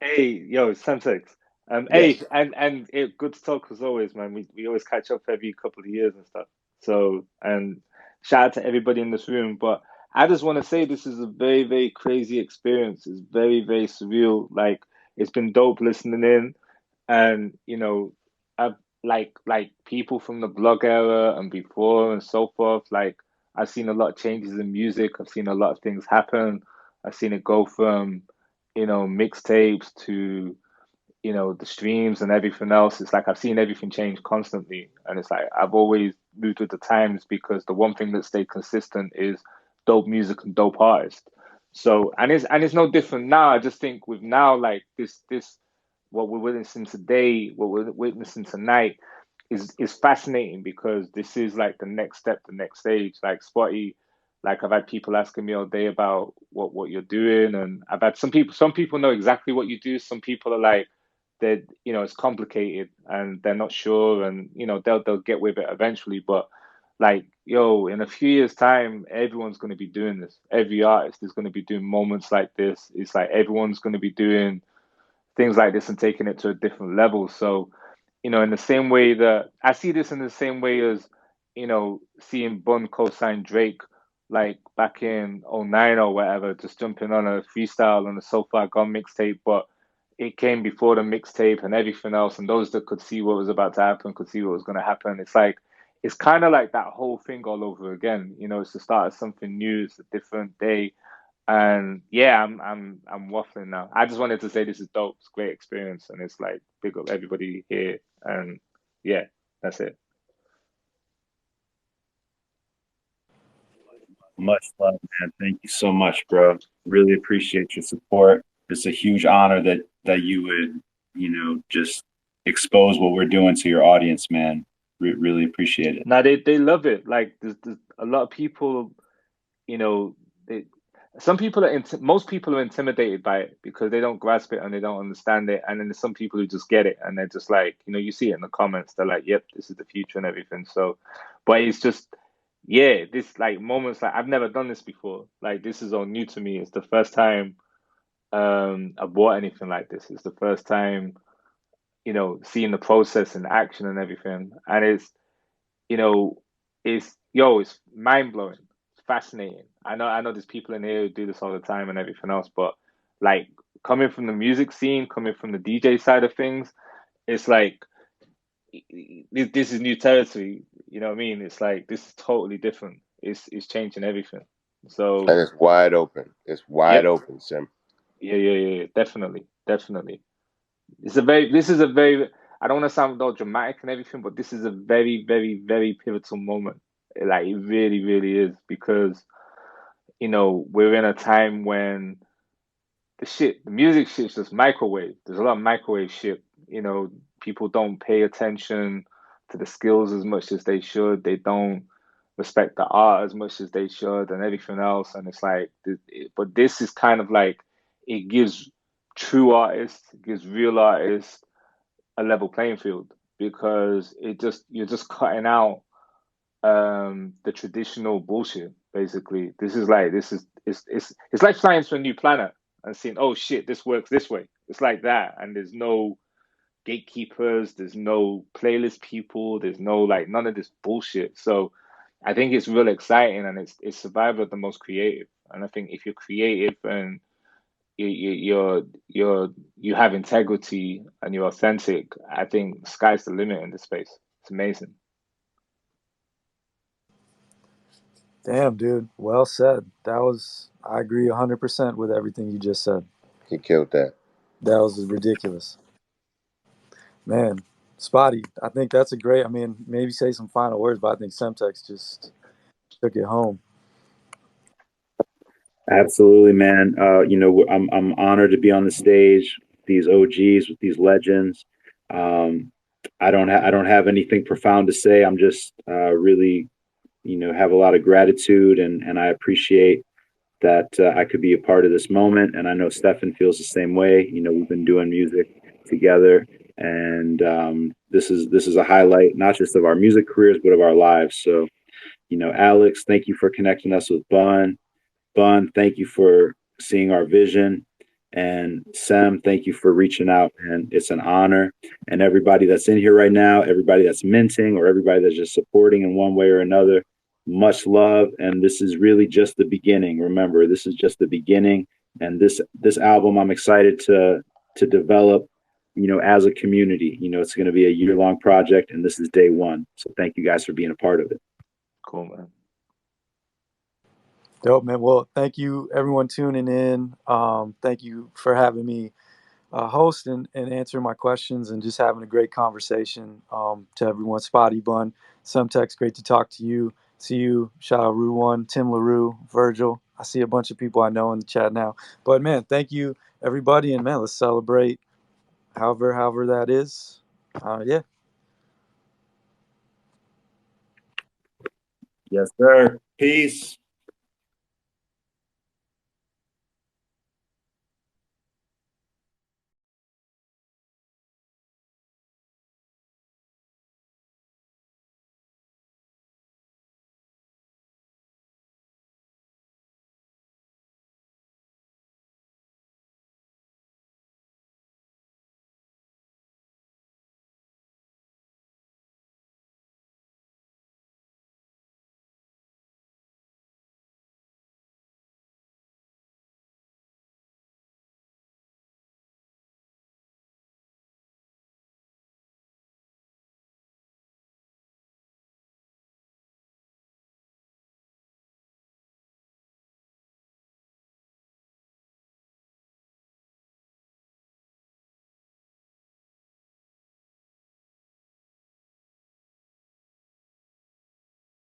Hey, yo, Semtex. Yes. Hey, and good to talk as always, man. We always catch up every couple of years and stuff. So, and shout out to everybody in this room. But I just want to say this is a very, very crazy experience. It's very, very surreal. Like it's been dope listening in, and I've like people from the blog era and before and so forth. Like I've seen a lot of changes in music. I've seen a lot of things happen. I've seen it go from mixtapes to the streams and everything else. It's like I've seen everything change constantly, and it's like I've always moved with the times because the one thing that stayed consistent is dope music and dope artists. So and it's no different now. I just think with now, like this what we're witnessing today, what we're witnessing tonight is fascinating because this is like the next step, the next stage. Like Spotty, like I've had people asking me all day about what you're doing, and I've had some people know exactly what you do. Some people are like that, it's complicated and they're not sure, and they'll get with it eventually. But like, yo, in a few years' time, everyone's going to be doing this. Every artist is going to be doing moments like this. It's like everyone's going to be doing things like this and taking it to a different level. So, in the same way that I see this in the same way as, seeing Bun co-sign Drake, like back in '09 or whatever, just jumping on a freestyle on a So Far Gone mixtape, but it came before the mixtape and everything else. And those that could see what was about to happen could see what was going to happen. It's kind of like that whole thing all over again. It's the start of something new. It's a different day. And yeah, I'm waffling now. I just wanted to say this is dope. It's a great experience, and it's like big up everybody here. And yeah, that's it. Much love, man. Thank you so much, bro. Really appreciate your support. It's a huge honor that you would, just expose what we're doing to your audience, man. Really appreciate it. Now they love it. Like there's a lot of people, you know, they, some people most people are intimidated by it because they don't grasp it and they don't understand it. And then there's some people who just get it and they're just like, you see it in the comments. They're like, yep, this is the future and everything. So, but it's just, yeah, this like moments like I've never done this before. Like this is all new to me. It's the first time I bought anything like this. It's the first time, seeing the process in action and everything. And you know, it's mind blowing. It's fascinating. I know there's people in here who do this all the time and everything else, but like coming from the music scene, coming from the DJ side of things, it's like this is new territory. You know what I mean? It's like this is totally different. It's changing everything. So And it's wide open. It's wide yep, open, Sim. yeah, definitely, definitely. This is a very. I don't want to sound all dramatic and everything, but this is a very, very, very pivotal moment. Like it really, really is because we're in a time when the music shit's just microwave. There's a lot of microwave shit. People don't pay attention to the skills as much as they should. They don't respect the art as much as they should, and everything else. And it's like, but this is kind of like it gives true artists, it gives real artists a level playing field because you're just cutting out the traditional bullshit. Basically, it's like flying to a new planet and seeing, oh shit, this works this way. It's like that, and there's no gatekeepers, there's no playlist people, there's no like none of this bullshit. So I think it's real exciting, and it's survival of the most creative. And I think if you're creative and you have integrity and you're authentic, I think sky's the limit in this space. It's amazing. Damn, dude. Well said. I agree 100% with everything you just said. He killed that. That was ridiculous. Man, Spotty, I think that's I mean, maybe say some final words, but I think Semtex just took it home. Absolutely, man. I'm honored to be on the stage with these OGs, with these legends. Um, I don't have anything profound to say. I'm just really, have a lot of gratitude, and I appreciate that I could be a part of this moment. And I know Stefan feels the same way. We've been doing music together, and this is a highlight not just of our music careers but of our lives. So, Alex, thank you for connecting us with Bun, thank you for seeing our vision. And Sam, thank you for reaching out. And it's an honor. And everybody that's in here right now, everybody that's minting, or everybody that's just supporting in one way or another, much love. And this is really just the beginning. Remember, this is just the beginning. And this album, I'm excited to develop, as a community. It's going to be a year-long project, and this is day one. So thank you guys for being a part of it. Cool, man. Dope, man. Well, thank you, everyone tuning in. Thank you for having me host and answering my questions and just having a great conversation. To everyone, Spotty, Bun, Semtex, great to talk to you. See you. Shout out Rue1, Tim LaRue, Virgil. I see a bunch of people I know in the chat now. But man, thank you, everybody. And man, let's celebrate however that is. Yeah. Yes, sir. Peace.